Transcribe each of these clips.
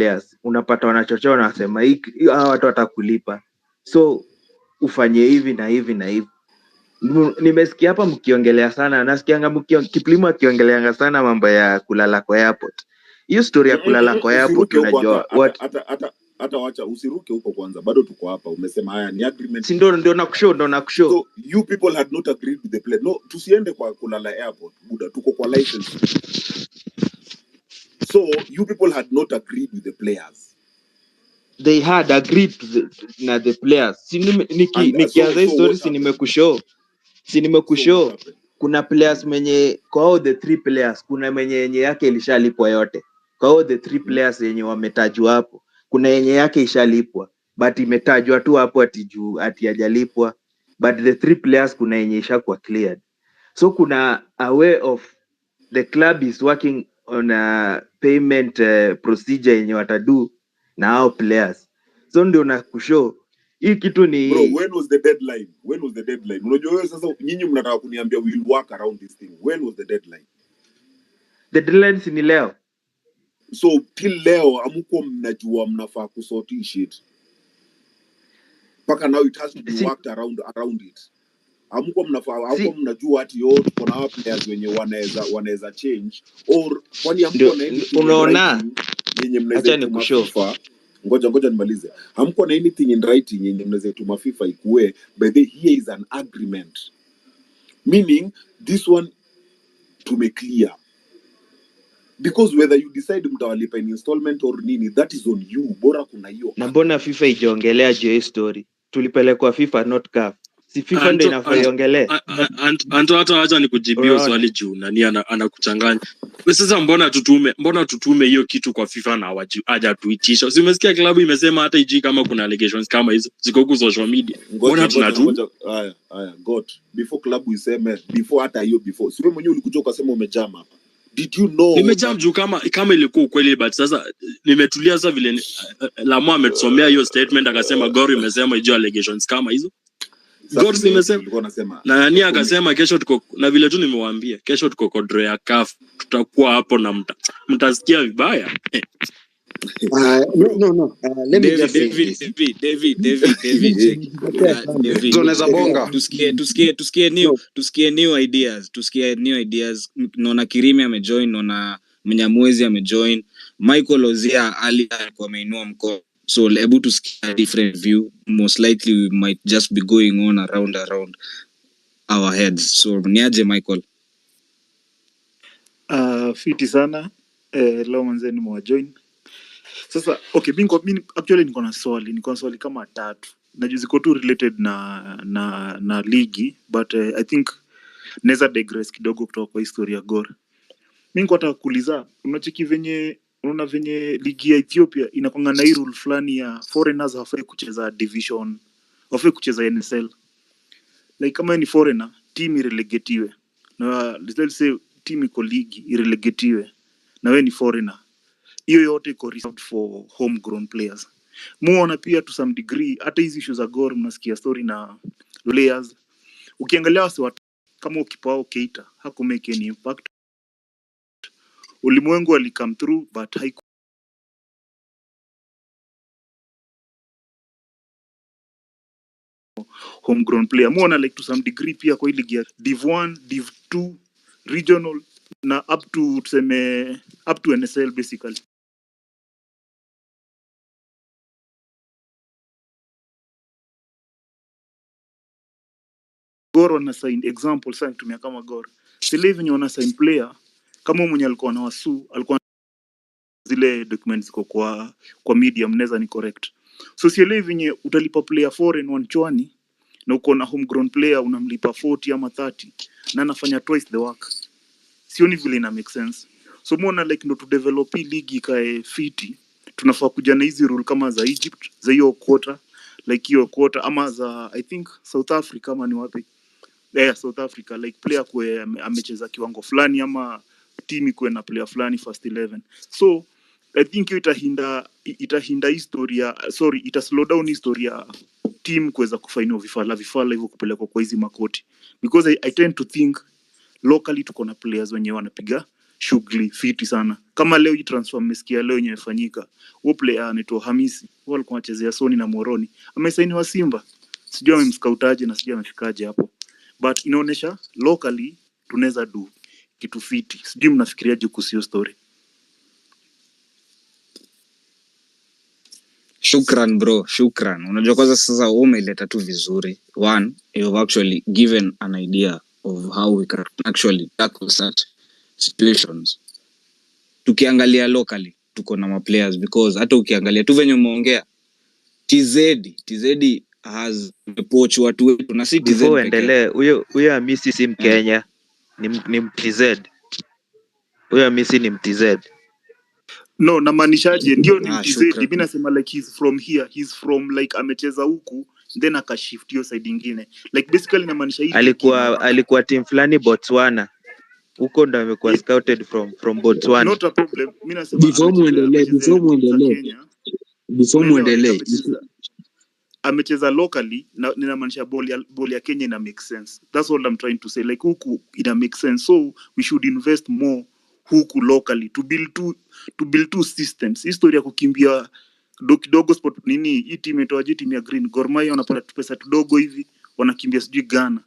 players unapata wanachochea wanasema hawa watu watakulipa, so ufanye hivi na hivi na hivi. Nimesikia hapa mkiongelea sana, nasikianga Kiplimo akiongeleanga sana mambo ya kulala kwa airport. Hiyo story ya kulala kwa airport unajua what hata wacha usiruke huko kwanza, bado tuko hapa. Umesema haya ni agreement, si ndio nakushow. So you people had not agreed with the plan. No, tusiende kwa kulala airport buda, tuko kwa license. So you people had not agreed with the players. They had agreed na the players. Nikianza hii story si nimekushow kuna players mwenye kwa all the 3 players, kuna mwenye yenye yake ilishalipwa yote. Kwa all the 3 players yenye wametajwa hapo, kuna yenye yake ishalipwa but imetajwa tu hapo ati hajalipwa, but the 3 players kuna yenye ishakuwa cleared. So kuna a way of the club is working on a payment procedure yenye watadu na hao players. So ndio nakushow hii kitu ni bro. When was the deadline? Unajua wewe sasa nyinyi mnataka kuniambia we will work around this thing. When was the deadline? The deadline ni leo. So till leo amuko mnajua mnafaa kusort shit. Paka now it has to be worked around it. Amuko mnajua ati yo tuko na players wenye wanaweza change or kwani amuko na anything unaona yenye mnaweza kufa. Ngoja nimalize. Hamko na anything in writing yenye mnaweza tuma FIFA ikue, but here is an agreement, meaning this one to make clear, because whether you decide mtawalipa in installment or nini, that is on you. Bora kuna hiyo. Na mbona FIFA ijongelea je story? Tulipelekwa FIFA not CAF. Si FIFA ndio inafaiongelea. Anto hata acha nikujibia swali juu nani anakuchanganya. Sasa mbona tutume hiyo kitu kwa FIFA na haja tuitisha. Si umesikia klabu imesema hata iji kama kuna allegations kama hizo ziko huko social media. Mbona tunatu? Haya got before klabu iseme before hata hiyo before. Si wewe mwenyewe ulikuja ukasema umejam hapa. Did you know? Nimejam juu kama ilikuwa ukweli, but sasa nimetulia sasa vile Lamo ametusomea hiyo statement akasema Gor imesema hiyo allegations kama hizo. Gor nimesema na nani akasema kesho tuko na vile tu nimewaambia kesho tuko kwa draw ya CAF, tutakuwa hapo na mtasikia vibaya. No. Let me just David. Tunaweza bonga. Tusikie new ideas. Naona Kirimi amejoin, naona Mnyamwezi amejoin, Michael Ozia alikuwa ameinua mkono. So able to see a different view. Most likely we might just be going on around our heads. So niaje Michael? Fiti sana. Leo mwanzeni mwajoin. Sasa okay, mimi actually niko na swali kama 3. Najua ziko tu related na ligi, but I think naweza digress kidogo kutoka kwa historia ya Gor. Mimi niko nataka kuuliza, unaona venye ligi ya Ethiopia inakwanga na rule fulani ya foreigners hawafai kucheza division, hawafai kucheza NSL. Like kama ni foreigner, team irelegatiwe. Na let's say team iko ligi irelegatiwe na wewe ni foreigner. Hiyo yote iko reserved for homegrown players. Muona pia to some degree hata hizi issues za Gor mnasikia story na players. Ukiangalia watu kama ukipao Keita haku make any impact. Ulimwengu alikam through but haiku homegrown player. Muona like to some degree pia kwa ligi ya Div 1, Div 2, regional na up to NSL basically. Gor wana sign example sana tumia kama Gor. Sile venye wana sign player kama mwenye alikuwa na wasu, alikuwa zile documents ziko kwa media, mnaweza ni correct. So sile venye utalipa player foreign wanchwani na uko na homegrown player unamlipa 40 ama 30 na anafanya twice the work. Sioni vile ina make sense. So muona like ndo to develop league ikae fiti, tunafaa kuja na hizi rule kama za Egypt, za hiyo quarter, like hiyo quarter ama za I think South Africa ama ni wapi? South Africa, like player kwe amecheza kiwango fulani ama team kwe na player fulani first 11. So I think itahinda historia, ita slow down historia team kuweza kufainiwa vifala hivyo kupelekwa kwa hizi makoti, because I tend to think locally tuko na players wenye wanapiga shughuli fiti sana. Kama leo hii transfer mmesikia leo yenye imefanyika, huo player anaitwa Hamisi, wao alikuwa anachezea Soni na Moroni, amesainiwa Simba. Sijui amemscoutaje na sijui amefikaje hapo, but inaonesha locally tunaweza do kitu fiti. Sijui mnafikiriaje kuhusu hiyo story? Shukran bro, shukran. Unajua kwanza sasa umeleta tu vizuri. One, you've actually given an idea of how we can actually tackle such situations. Tukiangalia locally, tuko na players, because hata ukiangalia tu venye umeongea, TZ has poach watu wetu na si TZ Before pekee. endelee, huyo Hamisi si Mkenya, ni MTZ. Huyo Hamisi ni MTZ. No, namaanishaje? Ndio ni MTZ. Shukran. Mimi nasema like he's from here, he's from like amecheza huku then akashift hiyo side nyingine. Like basically namaanisha hii alikuwa team fulani Botswana. Huko ndo amekuwa scouted from Botswana. Not a problem. Mimi nasema before muendelee amecheza locally na ninamaanisha ball ya Kenya ina make sense. That's all I'm trying to say. Like huku ina make sense, so we should invest more huku locally to build two systems. Historia ya kukimbia kidogo sport nini, hii team itoaje, team ya Green Gor Mahia wanapata pesa kidogo hivi wanakimbia sijui Ghana,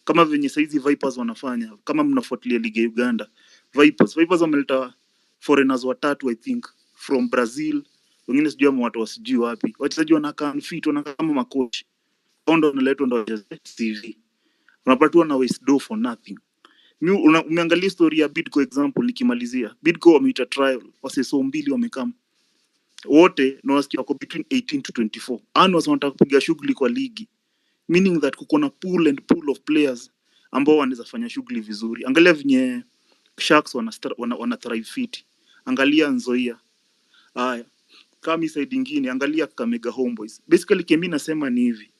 kama venye saizi Vipers wanafanya. Kama mnafuatilia ligi ya Uganda, Vipers wameleta foreigners watatu I think from Brazil, wengine sijui ama watu wasijui wapi, wachezaji wanakaa fit, wanakaa kama makochi, ndo wanaletwa ndo wacheze CV, unapatiwa na waste do for nothing. Umeangalia story ya Bidco example, nikimalizia Bidco wameita trial, waseso mbili wamekama wote na wasikia wako between 18 to 24, and wanataka kupiga shughuli kwa ligi, meaning that kuko na pool of players ambao wanaweza fanya shughuli vizuri. Angalia venye Sharks wana thrive fit, angalia Nzoia. Haya, kama side nyingine angalia Kamega Homeboys. Basically kemi nasema ni hivi,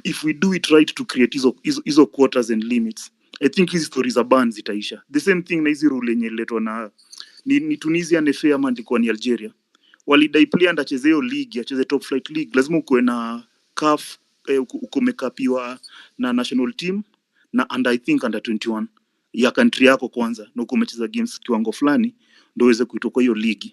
if we do it right to create hizo quotas and limits, I think hizi stories za ban zitaisha. The same thing na hizi rule yenye letwa na ni Tunisia FA ama ndiko ni Algeria. Walidai player acheze hiyo league, acheze top flight league, lazima ukuwe na CAF, ukomekapiwa na national team na I think under 21 ya country yako kwanza, na ukomecheza games kiwango fulani ndio uweze kuitoka hiyo league.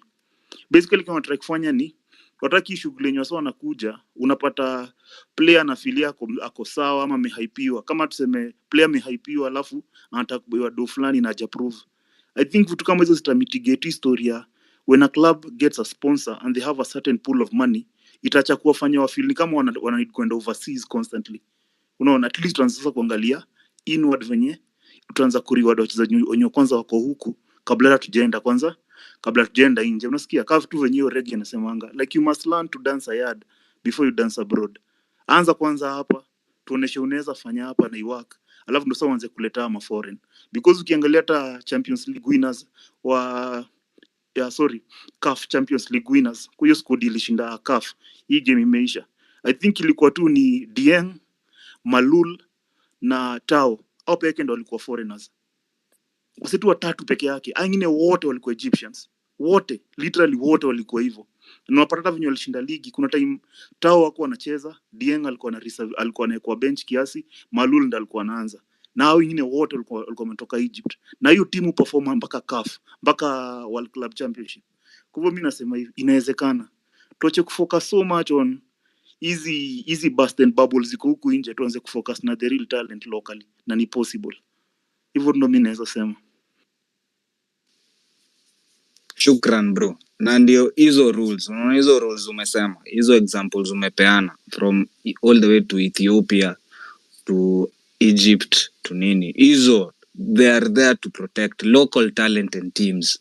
Basically kama try kufanya ni wataki shughuli yenyewe sawa, nakuja unapata player na fili yako ako sawa ama amehypiwa. Kama tuseme player amehypiwa alafu anataka kubewa do fulani na hajaprove, I think vitu kama hizo zita mitigate historia. When a club gets a sponsor and they have a certain pool of money, itaacha kuwafanya wafeel kama wana need kwenda overseas constantly. Unaona, at least tunaanza kuangalia inward venye tutaanza kureward wachezaji wenye kwanza wako huku kabla tujaenda nje. Unasikia CAF tu venye hiyo reggae inasemanga like you must learn to dance a yard before you dance abroad. Anza kwanza hapa, tuoneshe unaweza fanya hapa na iwork, alafu ndio sasa uanze kuleta ama foreign, because ukiangalia hata Champions League winners CAF Champions League winners, kwa hiyo squad ilishinda CAF, hii game imeisha. I think ilikuwa tu ni Dieng, Malul na Tao, au peke ndo walikuwa foreigners. Wasitu watatu peke yake, wengine wote walikuwa Egyptians. Wote, literally wote walikuwa hivyo. Na unapata venye walishinda ligi, kuna time Tao wako wanacheza, Dieng alikuwa na reserve, alikuwa anaekwa bench kiasi, Malul ndo alikuwa anaanza. Na hao wengine wote walikuwa wametoka Egypt. Na hiyo timu perform mpaka CAF, mpaka World Club Championship. Kwa hivyo mimi nasema hivi, inawezekana. Tuache kufocus so much on easy burst and bubbles ziko huku nje, tuanze kufocus na the real talent locally, na ni possible. Hivyo ndo mimi naweza sema. Shukran bro. Na ndio hizo rules, unaona hizo rules umesema, hizo examples umepeana from all the way to Ethiopia to Egypt to nini, hizo they are there to protect local talent and teams.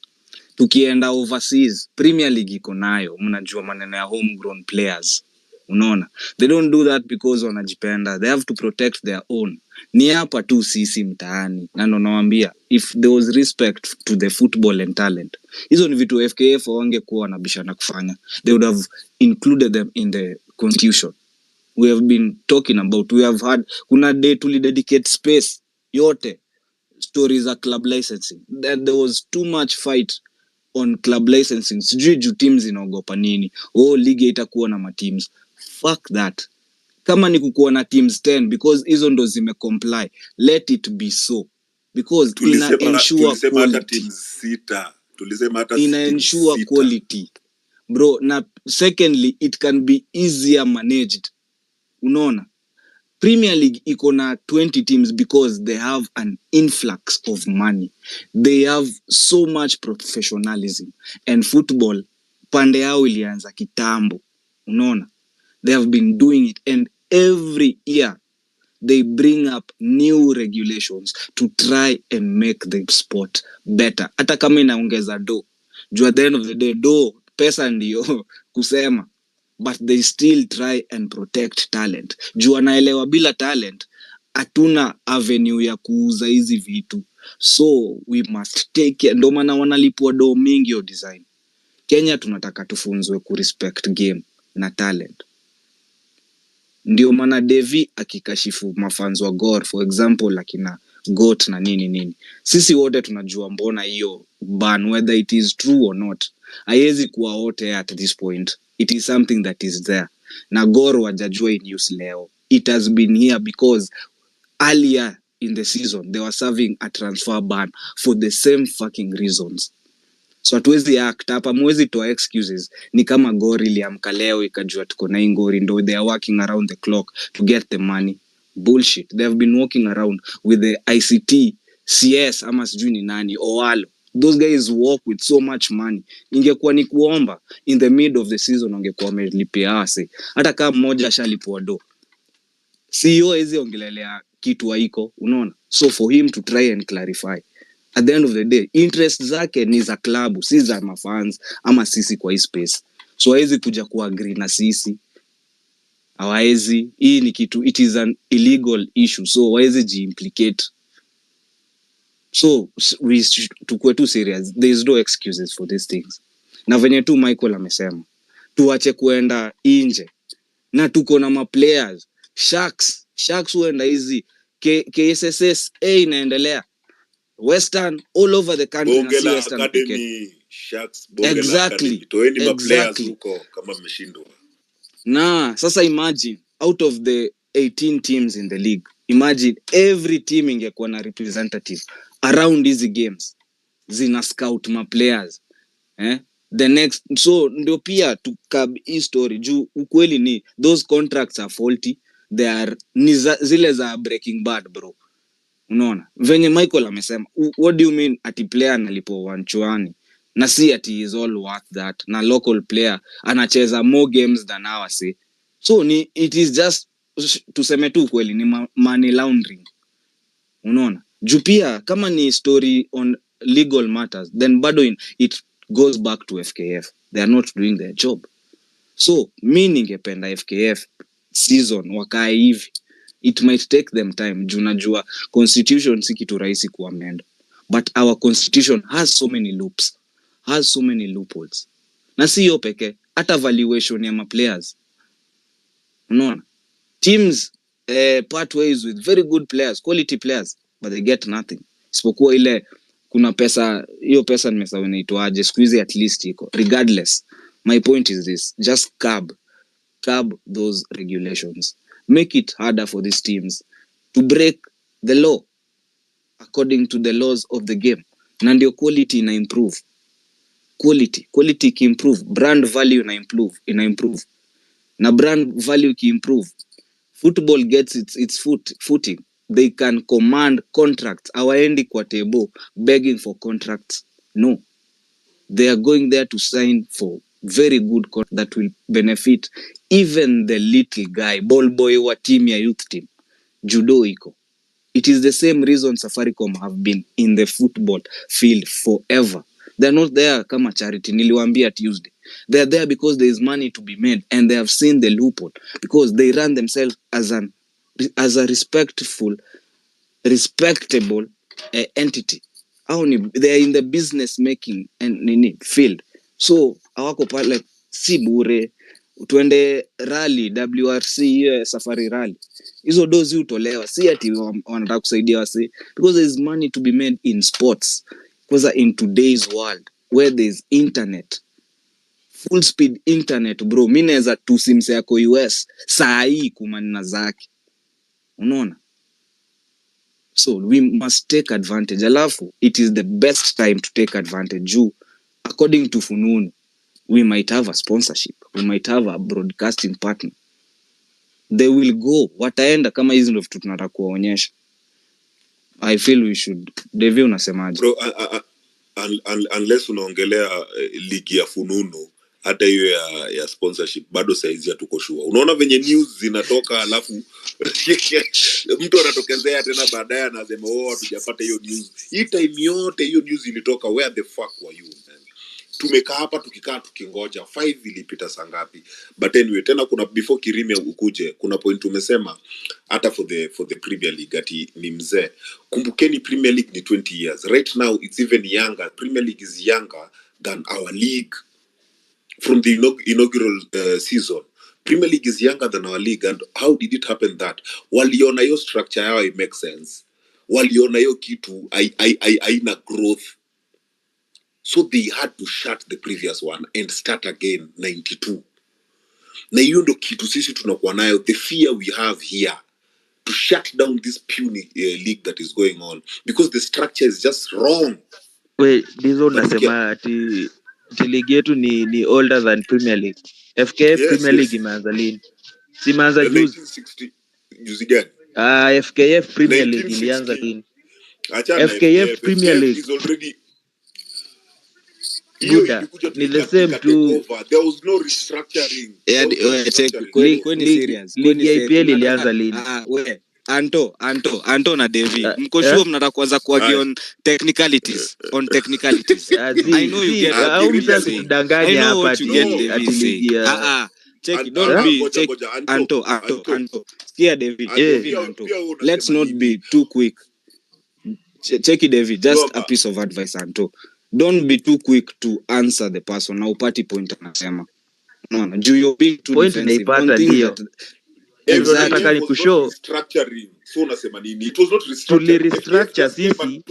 Tukienda overseas, Premier League iko nayo, mnajua maneno ya homegrown players. Unaona, they don't do that because wanajipenda, they have to protect their own. Ni hapa tu sisi mtaani, na ndo nawaambia, if there was respect to the football and talent, hizo ni vitu FKF wangekuwa wanabishana kufanya, they would have included them in the constitution. We have been talking about, we have had, kuna day tulidedicate space yote stories za club licensing, that there was too much fight on club licensing. Sijui juu teams inaogopa nini, ligi itakuwa na mateams. Fuck that. Kama ni kukuwa na teams 10 because hizo ndo zime comply, let it be so. because ina ensure tulisema hata quality. team sita. Tulisema hata Ina team ensure sita. quality. Bro, na secondly, it can be easier managed. Unaona? Premier League iko na 20 teams because they have an influx of money. They have so much professionalism. And football, pande yao ilianza kitambo. Unaona? They have been doing it. And every year, they bring up new regulations to try and make the sport better. Hata kama inaongeza do. Juu at the end of the day, do, pesa ndiyo kusema. But they still try and protect talent. Juu anaelewa bila talent, hatuna avenue ya kuuza hizi vitu. So, we must take care. Ndo maana wanalipwa do mingi yo design. Kenya tunataka tufunzwe kurespect game na talent. Ndio maana Devi akikashifu mafans wa Gor, for example, akina Goat na nini. Sisi wote tunajua mbona hiyo ban, whether it is true or not. Haiwezi kuwa wote at this point. It is something that is there. Na Gor wajajua in use leo. It has been here because earlier in the season, they were serving a transfer ban for the same fucking reasons. So hatuwezi act hapa, mwezi toa excuses. Ni kama Gor iliamka leo ikajua tuko na ingori, ndo they are working around the clock to get the money. Bullshit. They have been working around with the ICT, CS, ama sijui ni nani, Owalo. Those guys work with so much money. Ingekuwa ni kuomba, in the mid of the season wangekuwa wamelipia ase. Hata kama mmoja ashalipwa do. CEO hizi ongelelea kitu haiko, unaona? So for him to try and clarify. At the end of the day, interest zake ni za klabu, si za mafans ama sisi kwa hii space. So hawezi kuja kuagree na sisi. Hawezi, hii ni kitu, it is an illegal issue. So hawezi ji-implicate. So tukue tu serious. There is no excuses for these things. Na venye tu Michael amesema, tuache kuenda inje. Na tuko na ma-players. Sharks huenda hizi. KSSS inaendelea. Western all over the country. Bongela Academy, Sharks, Bongela Academy. Toeni ma-players huko kama mmeshindwa. Na sasa imagine, out of the 18 teams in the league, imagine every team ingekuwa na representative around these games. Zina scout ma-players. The next, so ndio pia tukab hii story. Juu ukweli ni, those contracts are faulty. They are, zile za Breaking Bad, bro. Unaona? Venye Michael amesema, what do you mean ati player analipo wanchuani? Na si ati is all worth that. Na local player anacheza more games than ours. So it is just, tuseme tu kweli, ni money laundering. Unaona? Juu pia kama ni story on legal matters, then bado it goes back to FKF. They are not doing their job. So mi ningependa FKF season wakae hivi. It might take them time. Juu najua constitution si kitu rahisi kuamend. But our constitution has so many loops. Has so many loopholes. Na si hiyo pekee, hata valuation ya ma-players. Unaona? Teams part ways with very good players, quality players, but they get nothing. Isipokuwa ile kuna pesa, hiyo pesa nimesahau inaitwaje, squeeze at least iko. Regardless, my point is this, just curb those regulations. Make it harder for these teams to break the law according to the laws of the game. Na ndio quality ina improve. Quality ki improve, brand value ina improve. Na brand value ki improve, football gets its footing. They can command contracts. Hawaendi kwa table begging for contracts. No. They are going there to sign for very good contract that will benefit even the little guy, ball boy wa team ya youth team. Judo iko. It is the same reason Safaricom have been in the football field forever. They are not there kama charity. Niliwaambia Tuesday. They are there because there is money to be made, and they have seen the loophole because they run themselves as a respectable entity. They are in the business making and field. So hawako pale si bure. Tuende rally WRC safari rally. Hizo dozi utolewa, si ati wanataka kusaidia wasi, because there is money to be made in sports. Because in today's world where there is internet, full speed internet, bro, mimi naweza tu sims yako US saa hii kumanina zake. Unaona? So we must take advantage. Alafu, it is the best time to take advantage. According to Fununu, we might have a sponsorship. We might have a broadcasting partner. They will go. Wataenda kama hizi ndio vitu tunataka kuwaonyesha. I feel we should. Devi unasemaje? Bro, unless unaongelea ligi ya Fununu, hata hiyo ya sponsorship bado saizi hatuko sure. Unaona venye news zinatoka alafu mtu anatokezea tena baadaye anasema hatujapata hiyo news. Hii time yote hiyo news ilitoka, where the fuck were you, man? Tumekaa hapa tukingoja 5 ilipita saa ngapi? But anyway, tena kuna before Kirime ukuje, kuna point umesema hata for the Premier League ati ni mzee. Kumbukeni Premier League ni 20 years. Right now it's even younger. Premier League is younger than our league. From the inaugural season, Premier League is younger than our league. And how did it happen that waliona hiyo structure yao it makes sense, waliona hiyo kitu haina growth, so they had to shut the previous one and start again 92. Na hiyo ndo kitu sisi tunakuwa nayo, the fear we have here to shut down this puny league that is going on because the structure is just wrong. Wait, ndizo unasema ati ligi yetu ni older than Premier League. FKF Premier League imeanza lini? Si imeanza juzi. 1960 juzi gani? FKF Premier League ilianza lini? FKF Premier League is already Buda, ni the same tu. There was no restructuring. Kweni serious. Ligi ya IPL ilianza lini? We Anto na Devi, mko sure mnataka kuanza kuargue on technicalities? I know you get kudanganya hapa ati ligi ya check, don't be check. Anto sikia Devi, Anto, let's not be too quick. Check it, Devi, just a piece of advice. Anto, don't be too quick to answer the person. Na upati point anasema no, you're being too point defensive on things that exactly ku show structuring. So unasema nini? It was not restructure sisi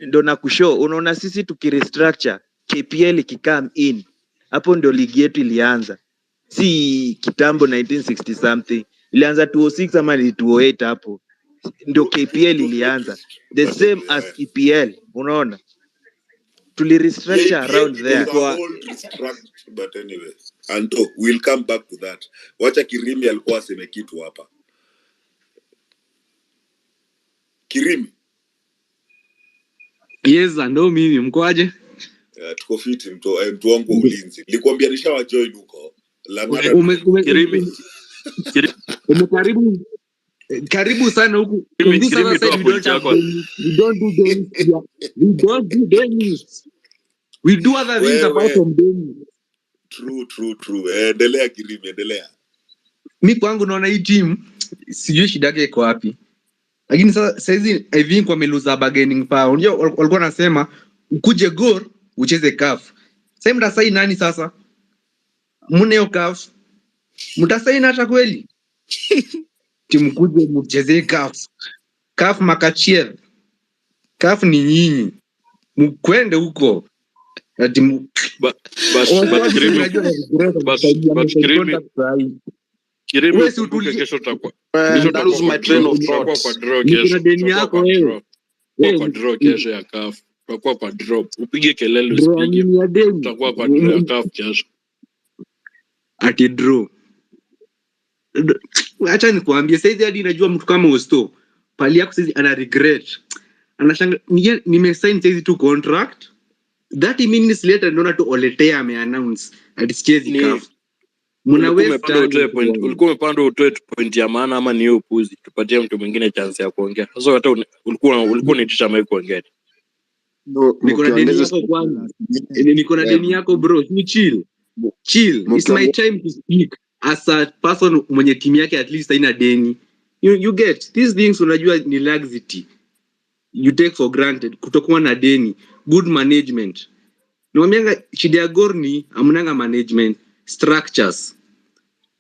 ndo na kushow. Unaona sisi tukirestructure KPL ikikam in, hapo ndio ligi yetu ilianza. Si kitambo 1960 something, ilianza 206 ama 208 hapo ndio KPL ilianza, the same as EPL. Unaona restructure around there. But anyway, Anto, we'll come back to that. Wacha Kirimi alikuwa aseme kitu hapa. Kirimi. Yes, ndo mimi mkoaje? Tuko fiti mtu wangu ulinzi. Nilikwambia nishawa join huko. Kirimi. Karibu sana huku. Kirimi We don't do games. We do other things apart from games. True. Endelea Kirimi, endelea. Mimi kwangu naona hii team sijui shida yake iko wapi. Lakini sasa hizi I think wameluza bargaining power. Unajua walikuwa wanasema ukuje Gor ucheze CAF. Sasa mtasai nani sasa? Mneo CAF. Mtasai hata kweli? Timu kuje mcheze CAF makachiel. CAF ni nyinyi. Mkwende huko. Ati Kirimi ukumbuke kesho tutakuwa. My train of thought kwa draw kesho. Kwa draw kesho ya CAF. Tutakuwa kwa drop. Upige kelele usipige. Tutakuwa kwa draw ya CAF kesho. Ati draw. Acha nikuambie saizi hadi najua mtu kama Osto. Pali yako saizi ana regret. Anashanga nimesign saizi tu contract. 30 minutes later naona tu Oletea ameannounce ati sichezi CAF. Ulikuwa umepanda utoe point ya maana ama ni upuzi? Tupatie mtu mwingine chance ya kuongea. Sasa hata ulikuwa unitisha mimi kuongea. Niko na deni yako kwanza. Niko na deni yako bro. Ni chill. It's my time to speak as a person mwenye timu yake at least haina deni. You get these things, unajua ni laxity. You take for granted kutokuwa na deni. Good management. Niwaambia shida ya Gor ni amnanga management structures.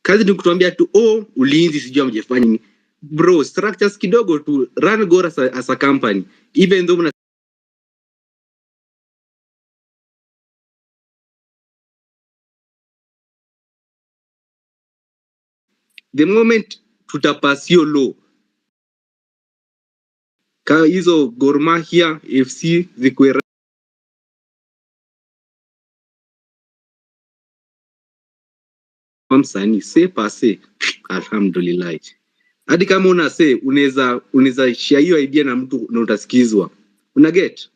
Kazi ni kutuambia tu ulinzi sijui mjefanya nini. Bro, structures kidogo tu, run Gor as a company. Even though the moment tutapasio law hizo Gor Mahia FC zikuwe msanii se pase, alhamdulillah. Hadi kama unaweza share hiyo idea na mtu na utasikizwa. Una get?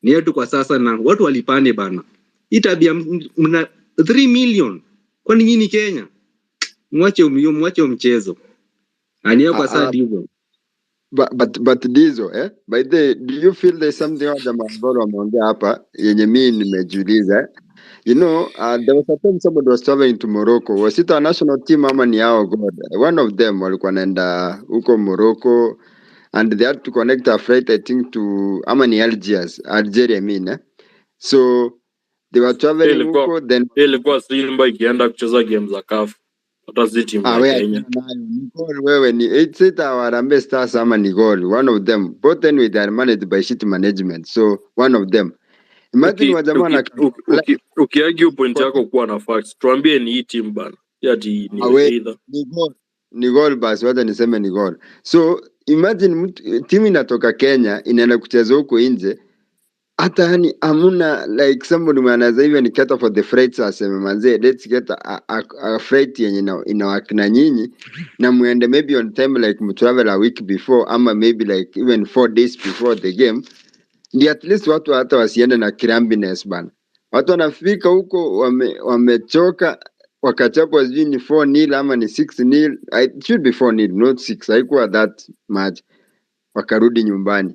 Ni yetu kwa sasa na watu walipane bana. Hii tabia mna 3 million. Kwani nyinyi Kenya? Mwache mchezo. Ania kwa sasa hizo. But Dizo, by the do you feel there's something other ambalo wameongea hapa yenye mimi nimejiuliza? You know, there was a time somebody was traveling to Morocco. Was it a national team ama ni hao God? One of them walikuwa naenda huko Morocco and they had to connect a flight I think to ama ni Algeria I mean. So they were traveling huko then ilikuwa Simba ikienda kucheza game za CAF. Hata si timu ya Kenya. Wewe ni it's Harambee Stars ama ni Gor, one of them. Both anyway they are managed by shit management. So one of them. Imagine wajamana ukiargue point yako kuwa na facts. Tuambie ni hii team bana. Yati ni either. Ni Gor basi wacha niseme ni Gor. So imagine timu inatoka Kenya inaenda kucheza huko nje. Hata yani amuna like somebody manaza even nikata for the freights aseme manze let's get a freight yenye inawakina nyinyi na muende maybe on time like mu travel a week before ama maybe like even 4 days before the game, ndi at least watu hata wasiende na kirambiness bana. Watu wanafika huko wamechoka wakachapwa sijui ni 4-0 ama ni 6-0. It should be 4-0 not 6. Haikuwa that much. Wakarudi nyumbani.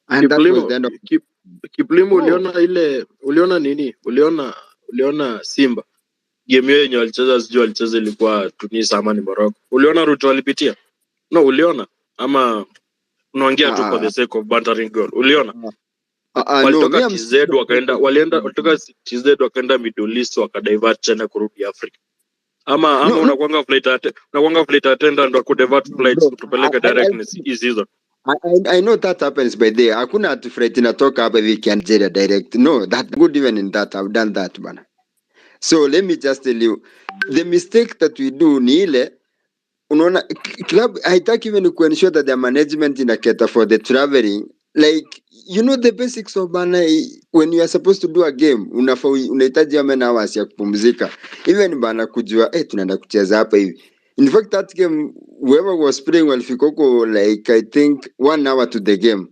And that was the end of Kiplimo uliona nini? Uliona Simba. Game hiyo yenye walicheza ilikuwa Tunisia ama ni Morocco. Uliona route walipitia? No, uliona? Ama unaongea tu for the sake of bantering goal. Uliona? Walitoka TZ walitoka TZ wakaenda Middle East wakadivert tena kurudi Africa. Ama unakuanga flight attendant wa kudivert flights kutupeleka direct hii season. I know that happens by there. Hakuna ati flight inatoka hapa hivi Nigeria direct. No, that good even in that. I've done that bana. So let me just tell you, the mistake that we do ni ile unaona club haitaki even to ensure that the management in a cater for the traveling, like you know the basics of bana. When you are supposed to do a game unahitaji amena hours ya kupumzika, even bana kujua tunaenda kucheza hapa hivi. In fact that game whoever was playing walfikoko like I think 1 hour to the game.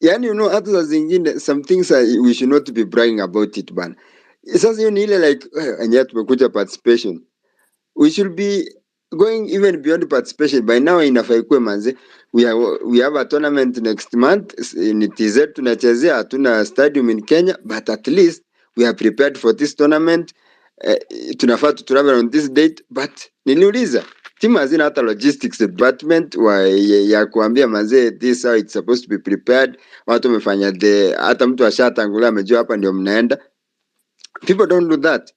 Yani you know hata zingine some things we should not be bragging about it bana. Sasa hiyo ni ile like and yet tumekuja participation. We should be going even beyond participation. By now inafaa ikuwe manze we have a tournament next month in TZ tunachezea, hatuna stadium in Kenya, but at least we are prepared for this tournament. Tunafaa to travel on this date, but niliuliza timu hazina hata logistics department ya kuambia manze this how it's supposed to be prepared. Watu wamefanya hata mtu ashatangulia amejua hapa ndio mnaenda. People don't do that.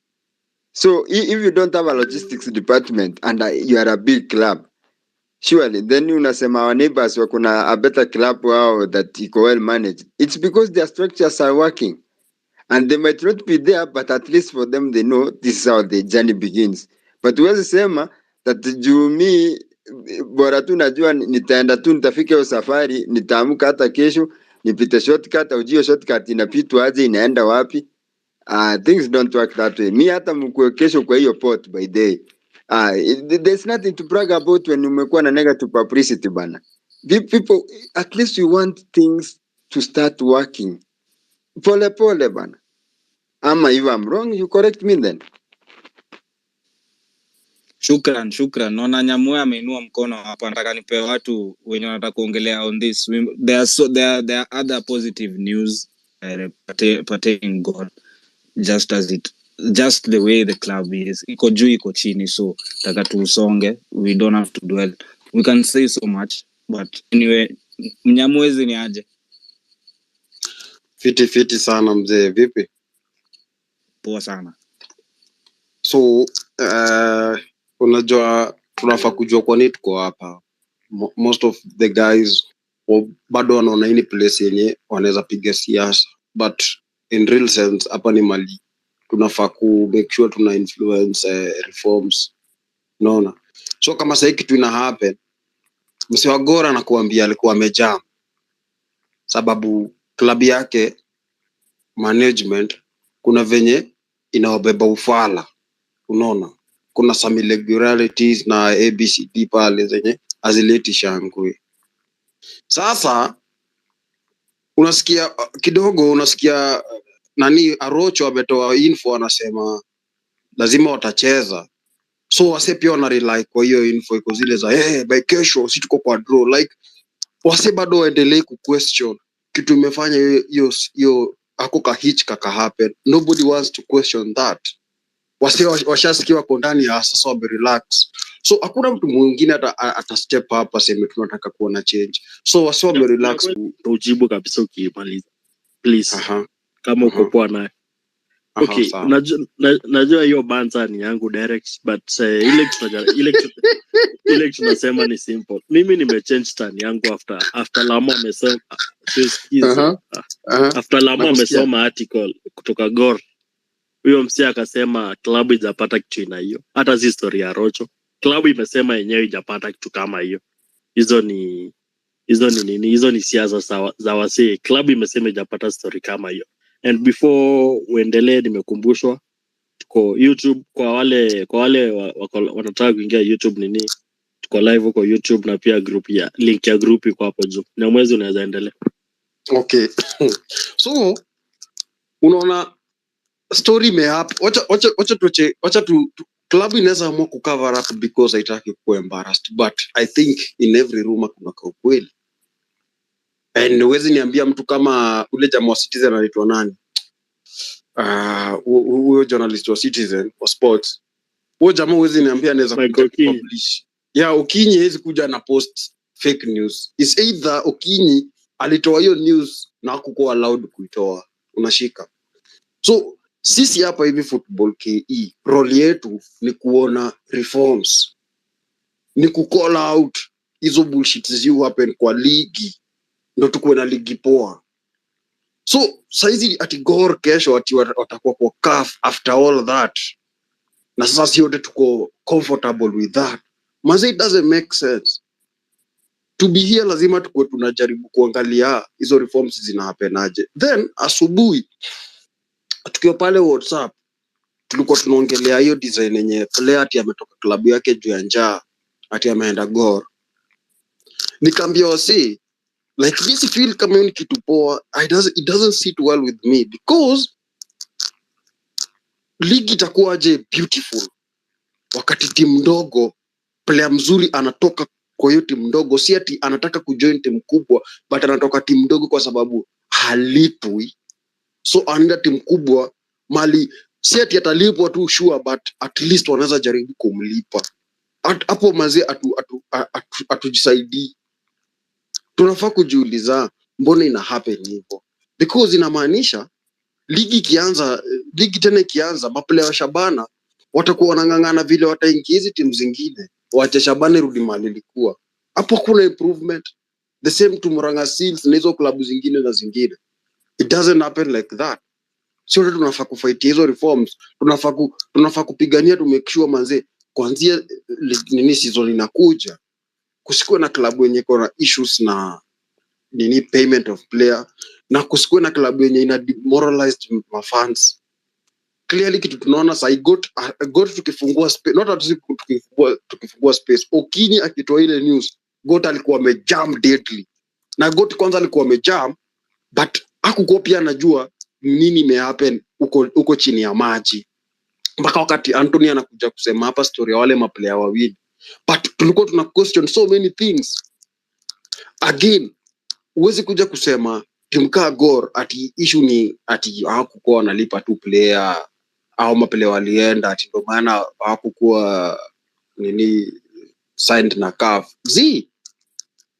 So if you don't have a logistics department and you are a big club, surely then unasema our neighbors wako na a better club wow that iko well managed. It's because their structures are working and they might not be there, but at least for them they know this is how the journey begins. But huwezi sema that jumi bora tu najua nitaenda tu nitafika hiyo safari, nitaamka hata kesho nipite shortcut au jio shortcut inapitwa aje inaenda wapi. Things don't work that way. Mi hata mkue kesho kwa hiyo port by day. There's nothing to brag about when umekuwa na negative publicity bana. People, at least you want things to start working. Pole pole bana. Ama if I'm wrong, you correct me then. Shukran. Naona Nyamoya ameinua mkono hapa, nataka nipe watu wenye wanataka kuongelea on this. There are other positive news pertaining God. Just the way the club is, iko juu iko chini, so taka tusonge, we don't have to dwell, we can say so much, but anyway, Mnyamwezi ni aje? Fiti sana mzee, vipi? Poa sana. So unajua tunafaa kujua kwa nini tuko hapa. Most of the guys bado wanaona hii place yenye wanaweza piga siasa, but in real sense hapa ni mali tunafaa ku make sure tuna influence reforms, unaona. So kama sasa kitu ina happen msee wa Gor anakuambia alikuwa amejam sababu klabu yake management kuna venye inaobeba ufala, unaona kuna some irregularities na ABCD pale zenye azileti shangwe. Sasa unasikia kidogo, unasikia nani Arocho ametoa info anasema lazima watacheza, so wase pia wana rely kwa hiyo info iko zile za by kesho si tuko kwa draw, like wase bado waendelee ku question kitu imefanya hiyo ako ka hitch kaka happen. Nobody wants to question that. Wase washasikiwa kwa ndani ya sasa wame relax, so hakuna mtu mwingine ata step up aseme tunataka kuona change, so wase wame relax. Ujibu kabisa ukimaliza please. Kama uko poa naye. Okay, najua hiyo banza ni yangu direct, but ile tunasema ni simple. Mimi nimechange stand yangu after Lamo amesema after Lamo amesoma article kutoka Gor. Huyo msia akasema klabu ijapata kitu ina hiyo. Hata si story ya Rocho. Klabu imesema yenyewe ijapata kitu kama hiyo. Hizo ni siasa za wasee. Klabu imesema ijapata story kama hiyo. And before uendelee, nimekumbushwa tuko YouTube kwa wale wanataka kuingia YouTube tuko live huko YouTube, na pia link ya group iko hapo juu. Na mwezi unaweza endelea. Okay. So unaona story wacha tu club inaweza amua ku cover up because haitaki kuwa embarrassed, but I think in every room kuna ukweli. And huwezi niambia mtu kama ule jamaa wa Citizen anaitwa nani? Huyo journalist wa Citizen wa sports. Huyo jamaa huwezi niambia anaweza publish. Okinyi hawezi kuja na post fake news. Is either Okinyi alitoa hiyo news na hakukuwa allowed kuitoa. Unashika. So sisi hapa hivi Football KE, role yetu ni kuona reforms. Ni ku call out hizo bullshit you happen kwa ligi. Ndo tukuwe na ligi poa. So saizi ati Gor kesho ati watakuwa kwa CAF after all that, na sasa si yote tuko comfortable with that. Manze, it doesn't make sense. To be here lazima tukuwe tunajaribu kuangalia hizo reforms zina happen aje. Then asubuhi tukiwa pale WhatsApp tulikuwa tunaongelea hiyo design yenye player ati ametoka klabu yake juu ya njaa ati ameenda Gor. Nikamwambia wasi, like this feel kama ni kitu poa, it doesn't sit well with me because ligi itakuwaje beautiful wakati timu ndogo player mzuri anatoka kwa hiyo timu ndogo, si ati anataka kujoin timu kubwa but anatoka timu ndogo kwa sababu halipwi, so anaenda timu kubwa mali si ati atalipwa tu sure, but at least wanaweza jaribu kumlipa hapo. Mazee atujisaidii. Tunafaa kujiuliza mbona ina happen hivyo, because inamaanisha ligi tena ikianza maplayer wa Shabana watakuwa wanang'ang'ana vile wataingia hizi timu zingine, waache Shabana rudi mahali ilikuwa. Hapo kuna improvement. The same to Murang'a Seals na hizo klabu zingine na zingine. It doesn't happen like that. Sio tunafaa kufight hizo reforms. Tunafaa kupigania to make sure manze kuanzia season inakuja kusikuwe na klabu yenye iko na issues na payment of player, na kusikuwe na klabu yenye ina demoralized fans. Clearly kitu tunaona sai got tukifungua space, not at tukifungua space. Okinyi akitoa ile news, got alikuwa amejam deadly, na got kwanza alikuwa amejam but hakukuwa pia anajua nini imehappen uko chini ya maji, mpaka wakati Anthony anakuja kusema hapa story ya wale maplayer wawili, but tulikuwa tuna question so many things. Again, uwezi kuja kusema timu ka Gor ati issue ni ati hawakukuwa wanalipa tu player au maplayer walienda ati ndio maana hawakukuwa signed na CAF.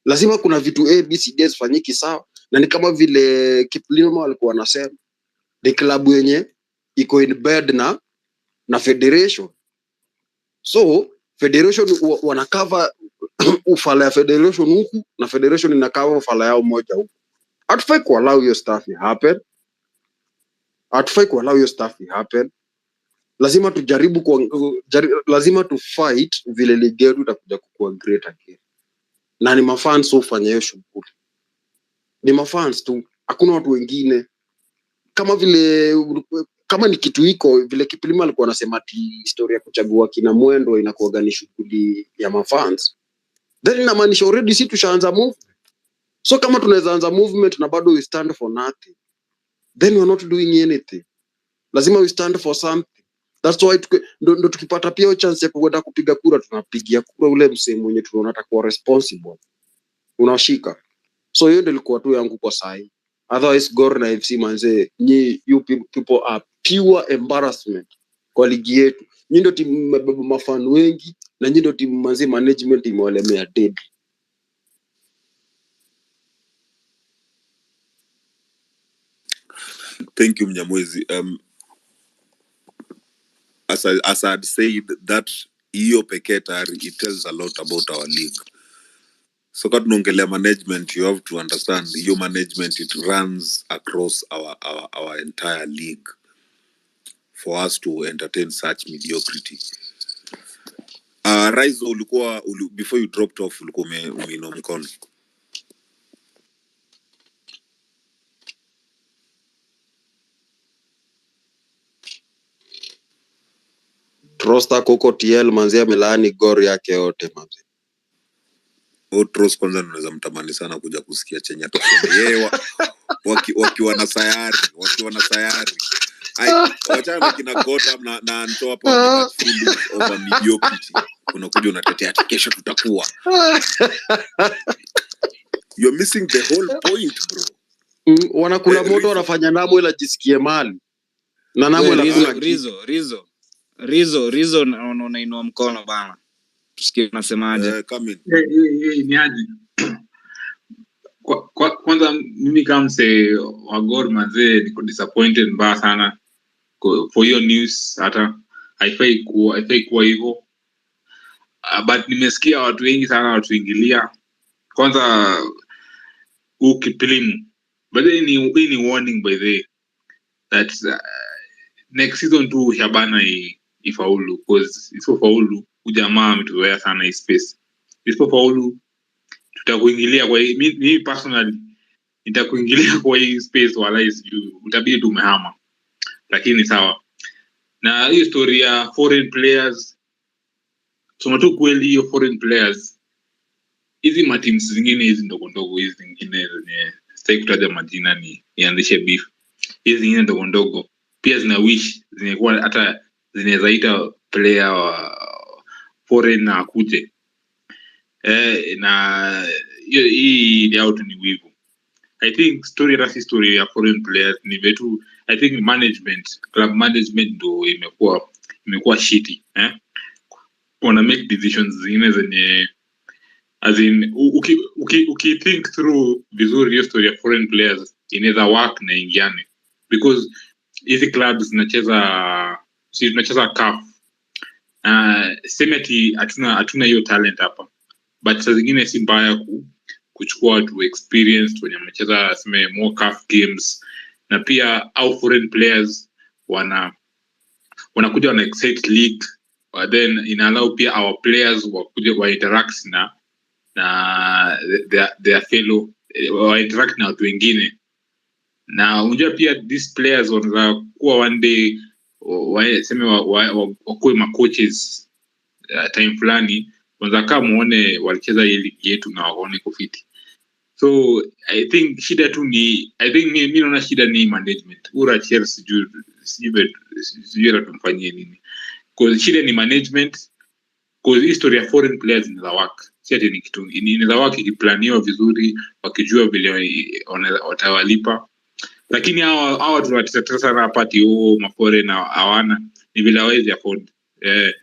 Lazima kuna vitu ABCD zifanyiki sawa, na ni kama vile Kiplimo walikuwa wanasema ni klabu yenye iko in bed na federation. So federation wanakava ufala ya federation huku na federation inakava ufala yao moja huku. Hatufai kuallow hiyo stuff happen. Lazima tujaribu lazima tu fight vile ligi yetu itakuja kukua great again. na ni mafans hufanya hiyo shughuli, ni mafans tu, hakuna watu wengine. Kama vile kama ni kitu iko vile Kiplima alikuwa anasema ati historia ya kuchagua kina Mwendo inakuwa ni shughuli ya mafans, then inamaanisha already si tushaanza movement. So kama tunaweza anza movement na bado we stand for nothing, then we are not doing anything. Lazima we stand for something. That's why ndo tukipata pia chance ya kwenda kupiga kura, tunapigia kura ule msemo mwenye tunaona atakuwa responsible, unashika. So hiyo ndio ilikuwa tu yangu kwa sahi. Otherwise Gor na FC manze, you people are pure embarrassment kwa ligi yetu. Nyinyi ndio timu mafan wengi na nyinyi ndio timu manze management imewalemea dead. Thank you Mnyamwezi. As I had said, that hiyo pekee tayari it tells a lot about our league. So kad nongelea management, you have to understand your management, it runs across our entire league for us to entertain such mediocrity. Rise ulikuwa before you dropped off ulikuwa umeinua mkono. Trosta Coco TL manzi amelaani Gor yake yote manzi. Trost kwanza unaweza mtamani sana kuja kusikia chenye atasema yeye wakiwa na sayari, wachana kina Gota na Anto hapo wa feeling over mediocrity. Unakuja unatetea ati kesho tutakuwa. You're missing the whole point bro. Wanakula moto wanafanya namo ila jisikie mali. Na namo ila kuna Rizo unainua mkono bana. Tusikie unasemaje. Ni aje. Kwanza mimi kama mse wa Gor mazee niko disappointed mbaya sana for your news, hata haifai kuwa hivyo. But nimesikia watu wengi sana watuingilia. Kwanza Kiplima, but then ni warning by the that next season tu Shabana ifaulu, because isipofaulu ujamaa ametuwea sana hii space. Isipofaulu tutakuingilia kwa mimi personally nitakuingilia kwa hii space, wala utabidi tumehama. Lakini sawa. Na hiyo story ya foreign players, soma tu kweli hiyo foreign players hizi mateams zingine hizi ndogo hizi zingine zenye sitaki kutaja majina nianzishe beef. Hizi zingine ndogo pia zina wish zingekuwa hata zinaweza ita player wa foreign na akuje. Na hii ni out ni wivu. I think story ya foreign players ni vetu. I think club management ndo imekuwa shitty. Wana make decisions zingine zenye as in uki think through vizuri hiyo story ya foreign players inaweza work na ingiane, because hizi clubs tunacheza CAF. Semeti hatuna hiyo talent hapa, but saa zingine si mbaya kuchukua watu experienced wenye wamecheza more CAF games, na pia au foreign players wanakuja wana excite league, then ina allow pia our players wakuja wa interact na their fellow, wa interact na watu wengine. Na unajua pia these players wanaweza kuwa one day wakuwe ma coaches time fulani, wanaweza kama muone walicheza hii ligi yetu na waone kufiti. So I think shida tu ni, I think mimi naona shida ni management. Ura Chelsea sijui tumfanyie nini. Because shida ni management, because history ya foreign players in the work. Si ati ni kitu inaweza work ikiplaniwa vizuri, wakijua vile watawalipa. Lakini hawa tunataka sana apati mafore na hawana ni vile hawezi afford.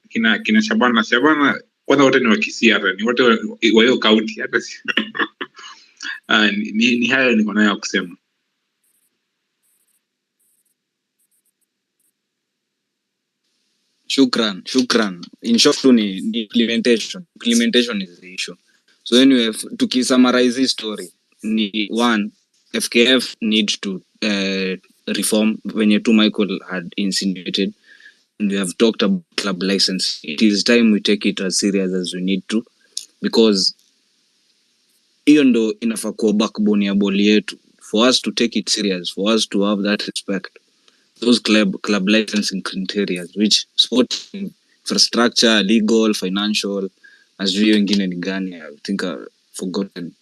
Kina Shabana kwanza wote ni wa Kisii, hata ni wote wa hiyo county hata si. Ni hayo niko nayo kusema. Shukran. In short ni implementation is the issue. So anyway, to summarize this story, ni one, FKF need to reform when Michael had insinuated, and we have talked about club license. It is time we take it as serious as we need to, because hiyo ndo inafaa kuwa backbone ya boli yetu, for us to take it serious, for us to have that respect. Those club licensing criteria, which sport infrastructure, legal, financial, as we wengine ni gani, I think I've forgotten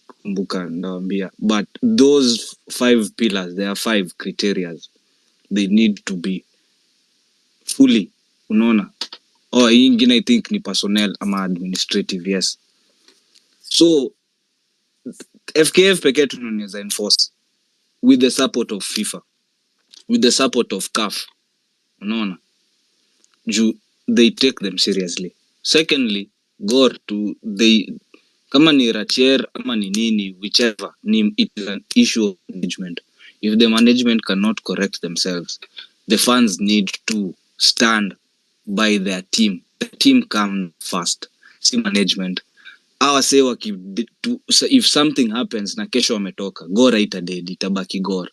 kumbuka ndawambia, but those 5 pillars, there are 5 criteria, they need to be fully, unaona. Hii ingine I think ni personnel ama administrative, yes. So FKF pekee tunaweza enforce with the support of FIFA, with the support of CAF, unaona, they take them seriously. Secondly, Gor to they, kama ni Racher ama ni nini, whichever, it is an issue of management. If the management cannot correct themselves, the fans need to stand by their team. The team come first, si management. Our say if something happens na kesho wametoka, Gor haitadedi, itabaki Gor.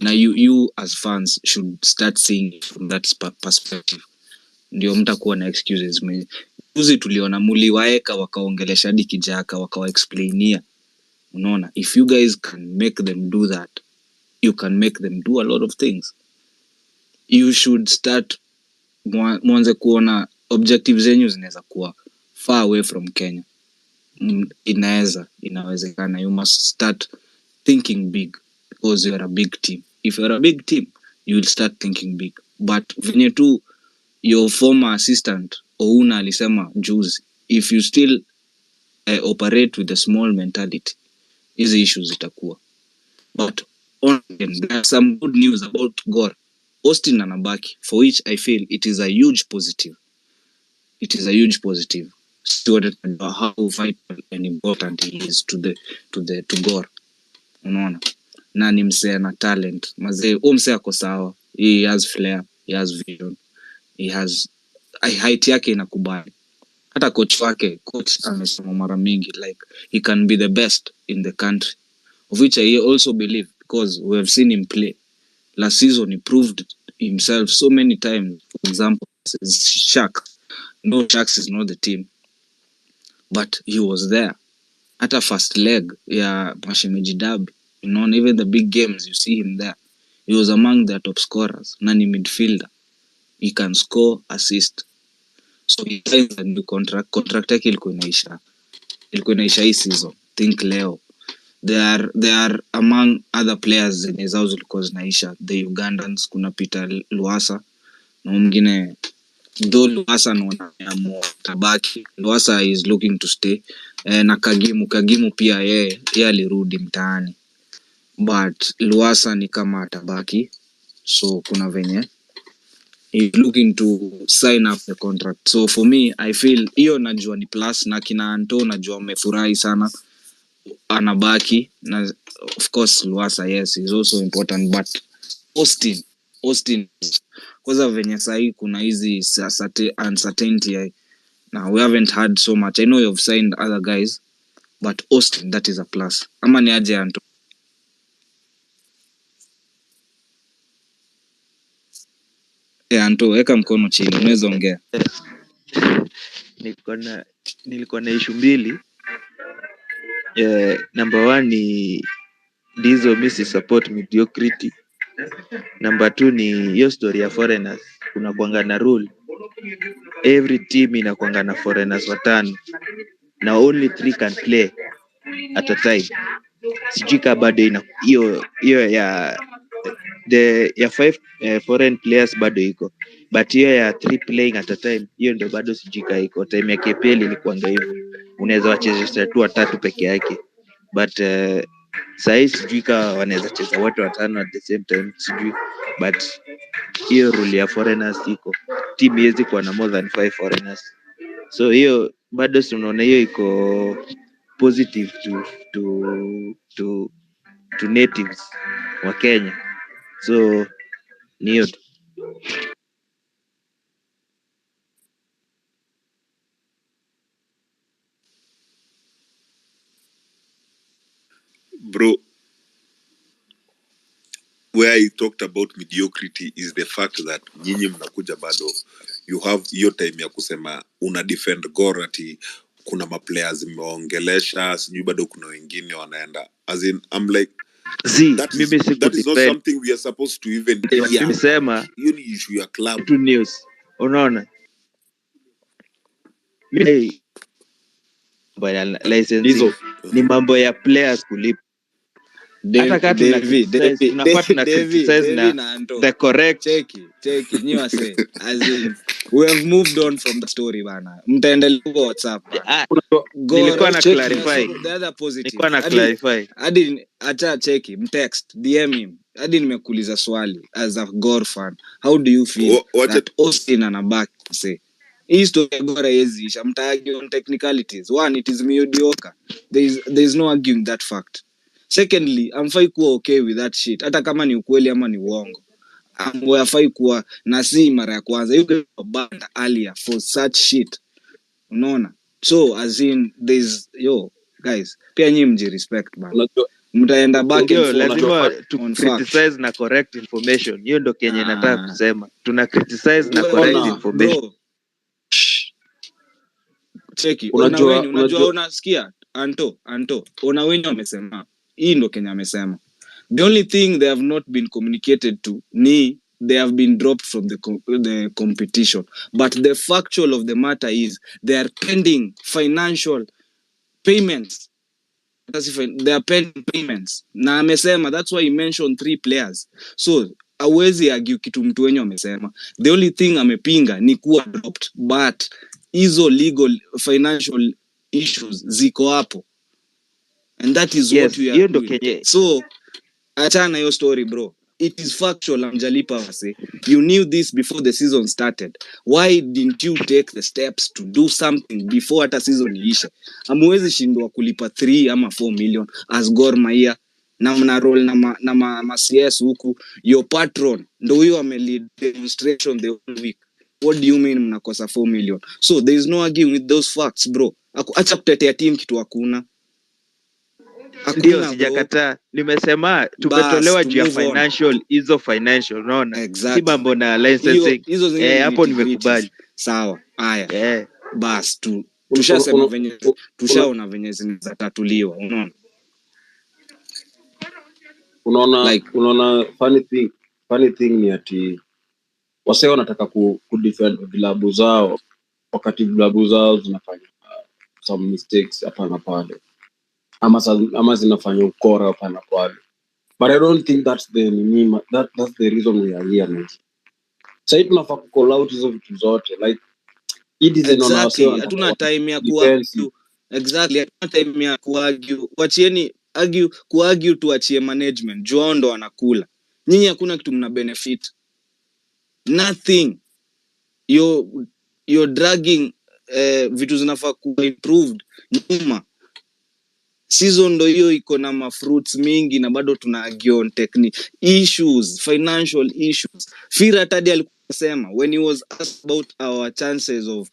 Na you as fans should start seeing it from that perspective. Ndio mtakuwa na excuses. Juzi tuliona muliwaeka wakaongelesha hadi Kijaka wakawa explainia, unaona. If you guys can make them do that, you can make them do a lot of things. You should start mwanze kuona objectives zenyu zinaweza kuwa far away from Kenya. Inawezekana. You must start thinking big because you are a big team. If you are a big team, you will start thinking big. But venye tu your former assistant Ouna alisema juzi, if you still operate with a small mentality, hizi issues itakuwa. But there's some good news about Gor. Austin anabaki, for which I feel it is a huge positive. It is a huge positive. How vital and important he is to Gor, unaona. Na ni msee na talent mazee, msee ako sawa, he has flair, he has vision, he has height yake inakubali. Hata coach amesema mara mingi like he can be the best in the country, of which I also believe, because we have seen him play last season. He proved himself so many times. For example, Sharks is not the team, but he was there. Hata first leg ya Mashemeji Derby, you know, even the big games you see him there. He was among the top scorers. Nani midfielder, he can score, assist. So he signs a new contract yake ilikuwa inaisha hii season. Think leo they are among other players zenye zao zilikuwa zinaisha, the Ugandans. Kuna Peter Luasa na mwingine, though Luasa naona tabaki. Luasa is looking to stay. Na Kagimu pia yeye alirudi mtaani, but Luasa ni kama atabaki. So kuna venye he's looking to sign up the contract. So for me, I feel hiyo najua ni plus, na kina Anto najua wamefurahi sana anabaki. Na of course Luasa, yes, is also important, but Austin kwanza venye sahi kuna hizi uncertainty. Now we haven't had so much. I know you've signed other guys, but Austin, that is a plus. Ama ni aje Anto? Anto, weka mkono chini, unaweza ongea. Nilikuwa na issue mbili. Number 1 ni Dizo misi support mediocrity. Number 2 ni hiyo story ya foreigners. Kuna kuanga na rule, every team inakuanga na foreigners 5 na only 3 can play at a time. Sijui kama bado hiyo ya 5 foreign players bado iko, but hiyo ya 3 playing at a time, hiyo ndio bado sijui kama iko. Time ya KPL ilikuanga hivyo, unaweza wachezesha tu 3 peke yake, but sasa sijui kama wanaweza cheza wote 5 at the same time, sijui. But hiyo rule ya foreigners iko, team hizi kuwa na more than 5 foreigners. So hiyo bado si unaona hiyo iko positive to natives wa Kenya. So ni hiyo tu. Bro, where I talked about mediocrity is the fact that nyinyi mnakuja bado you have hiyo time ya kusema una defend Gor ati kuna maplayers mmeongelesha, sijui bado kuna wengine wanaenda, as in I'm like that is not something we are supposed to even mimi sema hiyo ni issue ya club to news, unaona licensing ni mambo ya players kulipa. Hata kama tunafaa tuna criticize na the correct cheki nyiwa say as in we have moved on from the story bana. Mtaendelea kwa WhatsApp bana. Nilikuwa na clarify. The other positive. Nilikuwa na clarify. Hadi acha cheki mtext DM him. Hadi nimekuuliza swali as a Gor fan. How do you feel that Austin anabaki say hii story Gor hizi mtaagi on technicalities. One, it is mediocre. There is no arguing that fact. Secondly, amfai kuwa okay with that shit. Hata kama ni ukweli ama ni uongo. Amfai kuwa na si mara ya kwanza. You get banned earlier for such shit. Unaona? So as in there's guys, pia nyinyi mjirespect bana. Mtaenda back and forth. Lazima to criticize na correct information. Hiyo ndio Kenya nataka kusema. Tuna criticize na correct information. Bro. Cheki, unajua unasikia Anto, ona wenye wamesema. Hii ndo Kenya amesema. The only thing they have not been communicated to ni they have been dropped from the competition. But the factual of the matter is they are pending financial payments. They are pending payments. Na amesema, that's why he mentioned 3 players. So, hawezi argue kitu mtu wenye amesema. The only thing amepinga ni kuwa dropped. But hizo legal financial issues ziko hapo. And that is what we are doing. So, achana hiyo story bro. It is factual, amjalipa wase. You knew this before the season started. Why didn't you take the steps to do something before hata season iishe? Hamwezi shindwa kulipa 3 ama 4 million as Gor Mahia na mna roll na CS huku. Your patron ndo huyo amelead demonstration the whole week. What do you mean mnakosa 4 million? So there is no arguing with those facts bro. Acha kutetea team kitu hakuna. Ndio sijakataa. Nimesema tumetolewa juu ya financial, unaona? Exactly. Si mambo na licensing. Hapo nimekubali. Sawa. Haya. Bas tushasema venye tushaona venye zinatatuliwa, unaona? Unaona funny thing ni ati wase wanataka ku defend vilabu zao wakati vilabu zao zinafanya some mistakes hapa na pale. Ama zinafanya ukora hapa na pale. But I don't think that's the reason we are here man. Sasa tunafaa ku call out hizo vitu zote like it is exactly. Hatuna time ya kuargue. Exactly. Hatuna time ya kuargue. Wachieni kuargue tuachie management. Juu ndo wanakula. Nyinyi hakuna kitu mna benefit. Nothing. You're dragging vitu zinafaa ku improved nyuma. Season ndo hiyo iko na mafruits mingi na bado tuna argue on technique issues, financial issues. Fira Tadi alisema when he was asked about our chances of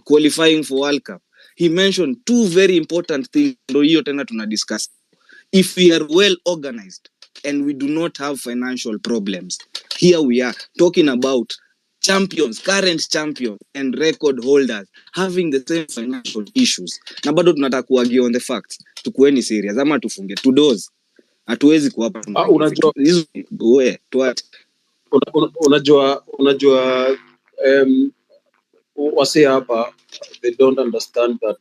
qualifying for World Cup, he mentioned 2 very important things. Ndo hiyo tena tuna discuss. If we are well organized and we do not have financial problems, here we are talking about champions, current champions and record holders having the same financial issues. Na bado tunataka kuargue on the facts. Tukueni serious ama tufunge to doors. Hatuwezi kuapa unajua wase hapa they don't understand that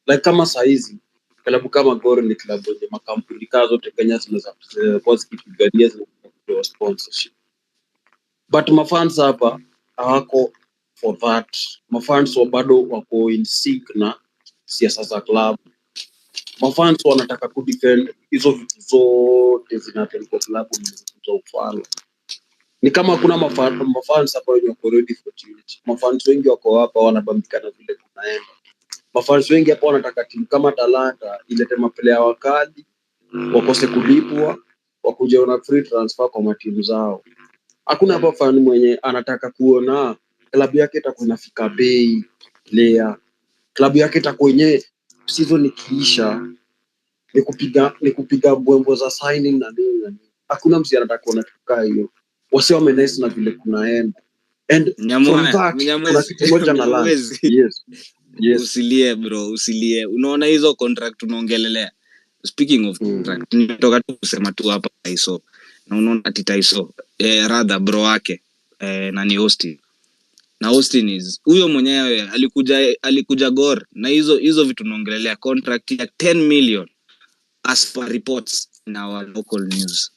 like kama saizi klabu kama Gor ni klabu yenye makampuni zote Kenya zinaweza kuzipigia za sponsorship. But mafans hapa hawako for that. Mafans bado wako in sync na siasa za club. Mafans wanataka ku defend hizo vitu zote zinapelekwa club za ufala. Ni kama kuna mafans hapa wenye wako ready for change. Mafans wengi wako hapa wanabambikana vile kunaenda. Mafans wengi hapa wanataka timu kama Talanta ilete maplayer wakali, wakose kulipwa, wakuje na free transfer kwa matimu zao. Hakuna hapa fan mwenye anataka kuona klabu yake itakuwa inafika bei player. Klabu yake itakuwa yenyewe season ikiisha ni kupiga mbwembo za signing na nini. Hakuna msi anataka kuona tukaa hiyo. Wase wamenesa na vile kunaenda. And from that kuna kitu moja na last. Yes. Yes. Usilie. Unaona hizo contract unaongelelea. Speaking of contract, nimetoka tu kusema tu hapa Taiso. Na unaona ati Taiso rather bro wake na ni Austin. Na Austin is huyo mwenyewe alikuja Gor na hizo vitu naongelelea contract ya 10 million as per reports in our local news.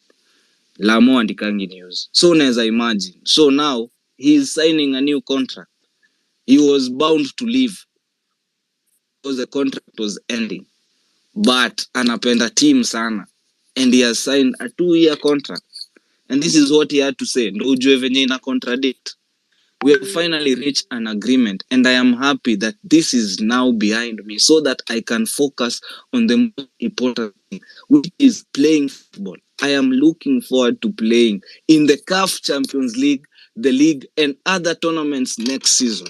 Lamo andikangi news. So unaweza imagine. So now he is signing a new contract. He was bound to leave because the contract was ending. But anapenda team sana and he has signed a 2-year contract. And this is what he had to say. Ndo ujue venye ina contradict. We have finally reached an agreement and I am happy that this is now behind me so that I can focus on the most important thing, which is playing football. I am looking forward to playing in the CAF Champions League, the league, and other tournaments next season.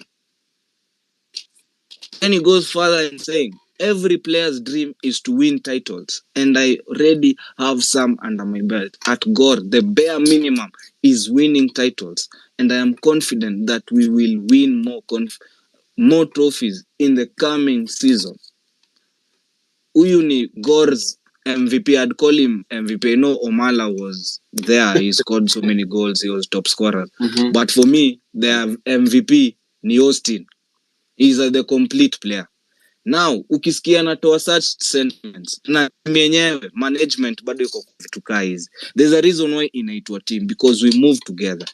And he goes further in saying, every player's dream is to win titles, and I already have some under my belt. At Gor, the bare minimum is winning titles, and I am confident that we will win more trophies in the coming season. Huyu ni Gor's MVP. I'd call him MVP. No, Omala was there. He scored so many goals. He was top scorer. Mhm. But for me, the MVP ni Austin. He's the complete player. Now, ukisikia natoa such sentiments na mwenyewe management bado iko vitu hizi. There's a reason why inaitwa team, because we move together.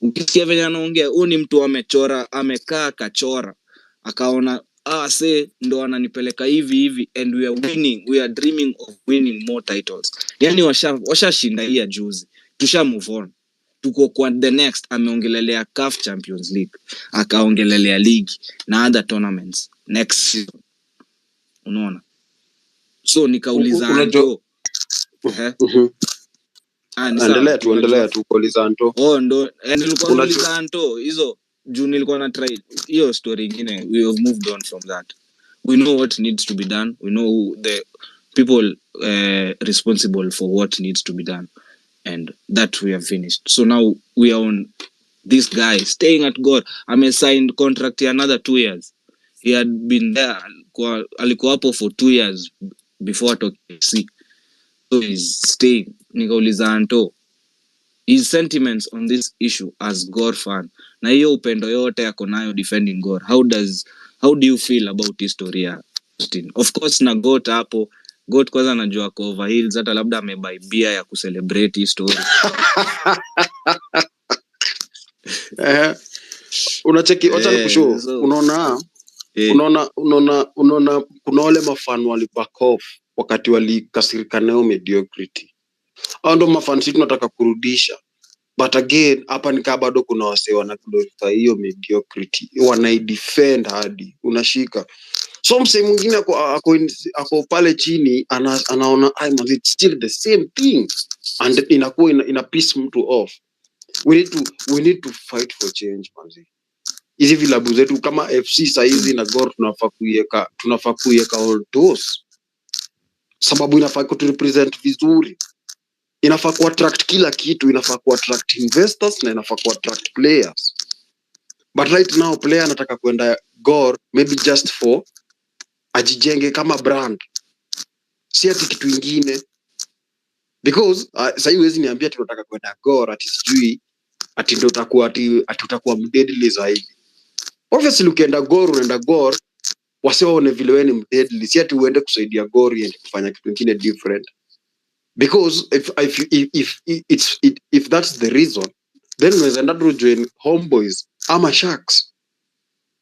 Ukisikia venye anaongea, huyu ni mtu amechora, amekaa kachora. Akaona ndo ananipeleka hivi and we are winning, we are dreaming of winning more titles. Yani washashinda hii juzi. Tusha move on. Tuko kwa the next, ameongelelea CAF Champions League, akaongelelea league na other tournaments next season. Unaona? So nikauliza Anto. Endelea tu kuuliza Anto. Ndo nilikuwa nauliza Anto hizo juu nilikuwa na try hiyo story nyingine. We have moved on from that. We know what needs to be done. We know the people responsible for what needs to be done, and that we have finished. So now we are on this guy staying at God. Signed contract another 2 years. He had been there alikuwa hapo for 2 years before KC. So he's staying. Nikauliza Anto his sentiments on this issue as Gor fan, na hiyo upendo yote yako nayo defending Gor. How do you feel about historia Austin? Of course na Got hapo. Got kwanza najua kwa over hills, hata labda amebuy beer ya kucelebrate story. Unacheki acha nikushow. Unaona kuna wale mafano wali back off wakati walikasirika nayo mediocrity. Hao ndo mafano sisi tunataka kurudisha. But again, hapa nikaa bado kuna wase wana glorify hiyo mediocrity. Wanaidefend hadi unashika. So mse mwingine ako pale chini anaona it's still the same thing and inakuwa ina piss mtu off. We need to fight for change manzi. Hizi vilabu zetu kama FC saizi na Gor tunafaa kuiweka all those. Sababu inafaa ku represent vizuri. Inafaa ku attract kila kitu, inafaa ku attract investors na inafaa ku attract players. But right now player anataka kwenda Gor maybe just for ajijenge kama brand. Si ati kitu kingine. Because sasa hivi niambia tunataka kwenda Gor ati sijui ati ndio utakuwa mdeadly zaidi. Obviously ukienda Gor unaenda Gor wasione vile wewe ni mdeadly, si ati uende kusaidia Gor and kufanya kitu kingine different. Because if that's the reason, then we'll end up join Homeboys ama Sharks.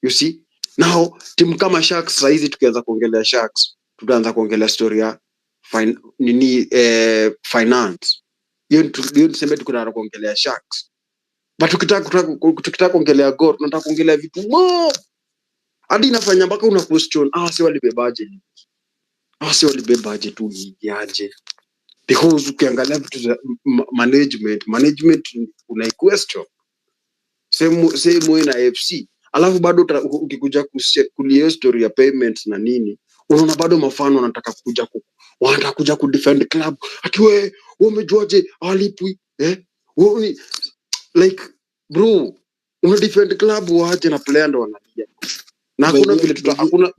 You see? Now timu kama Sharks saizi tukianza kuongelea Sharks, tutaanza kuongelea story ya finance. Hiyo tuseme tukutaka kuongelea Sharks. But tukitaka kuongelea Gor, tunataka kuongelea vitu mob. Hadi inafanya mpaka una question, si walibebaje tu hiaje. Because ukiangalia vitu za management una question. Same na FC. Alafu bado ukikuja kulia story ya payments na nini, unaona bado mafano wanataka kuja ku defend club. Ati wewe umejuaje alipwi? Like bro, una defend club waache na player ndo wanalia. Na hakuna vile hakuna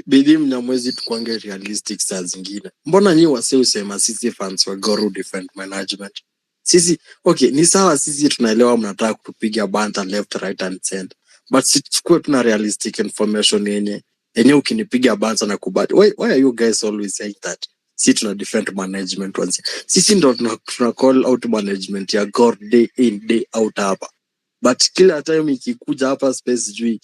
bidii Mnyamwezi tukwange realistic saa zingine. Mbona nyinyi wase usema sisi fans wa Gor defend management? Sisi okay, ni sawa, sisi tunaelewa mnataka kutupiga banta left right and center. But sichukue tuna realistic information yenye ukinipiga banta na kubali. Why are you guys always saying that? Si tuna defend management once. Sisi ndo tuna call out management ya Gor day in day out hapa. But kila time ikikuja hapa space jui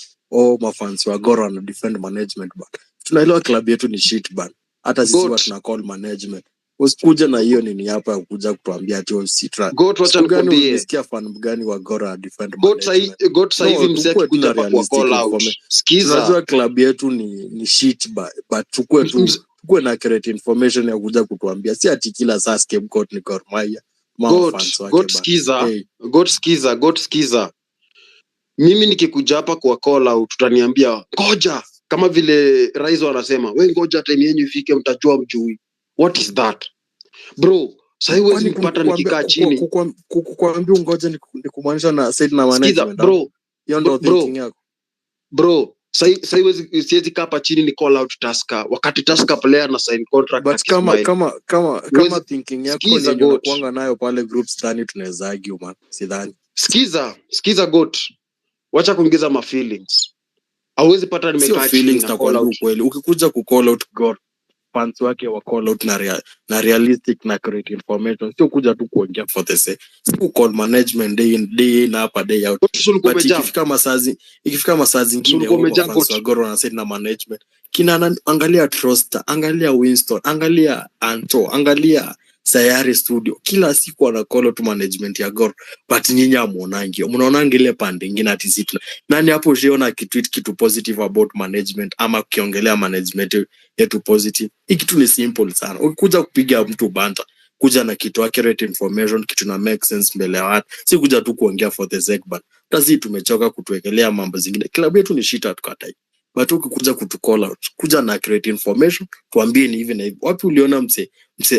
mafans wa Gor wana defend management but tunaelewa club yetu ni shit ban. Hata sisi watu tuna call management. Usikuja na hiyo nini hapa kuja kutuambia ati Citra. Goat wacha nikwambie. Unasikia fan gani wa Gor defend management? Goat saizi mseki kuja kwa call out. Skiza. Tunajua club yetu ni shit but tukue na accurate information ya kuja kutuambia. Si ati kila saa scapegoat ni Gor Mahia. Goat skiza. Mimi nikikuja hapa kwa call out tutaniambia ngoja, kama vile Rais anasema we ngoja time yenu ifike mtajua mjui. What is that bro? Sasa hiyo nipata nikikaa chini kukuambia ngoja ni kumaanisha na said na management bro. Hiyo ndio thinking yako bro. Sasa hiyo siwezi kaa hapa chini ni call out Tusker wakati Tusker player na sign contract. But kama thinking yako ni unakuanga nayo pale groups ndani tunaweza argue man, sidhani. Skiza Goat, wacha kuongeza ma feelings. Hauwezi pata nimekaa chini na call out kweli. Ukikuja ku call out Gor fans wake wa call out na realistic na correct information, sio kuja tu kuongea for the sake. Sio call management day in hapa day out. But ikifika masaa zingine fans wa Gor wanasema na management kina angalia Troster, angalia Winston, angalia Anto, angalia Sayari Studio, kila siku wana call out management ya Gor but nyinyi amuonangi, mnaonanga ile pande nyingine ati sisi nani hapo ujiona kitu positive about management ama kiongelea management yetu positive. Hiki tu ni simple sana. Ukikuja kupiga mtu banta, kuja na kitu accurate information, kitu na make sense mbele ya watu, si kuja tu kuongea for the sake but tazi tumechoka kutuwekelea mambo zingine. Klabu yetu ni shit tukatai. But ukikuja kutu call out, kuja na accurate information, tuambie ni hivi na hivi. Wapi uliona mse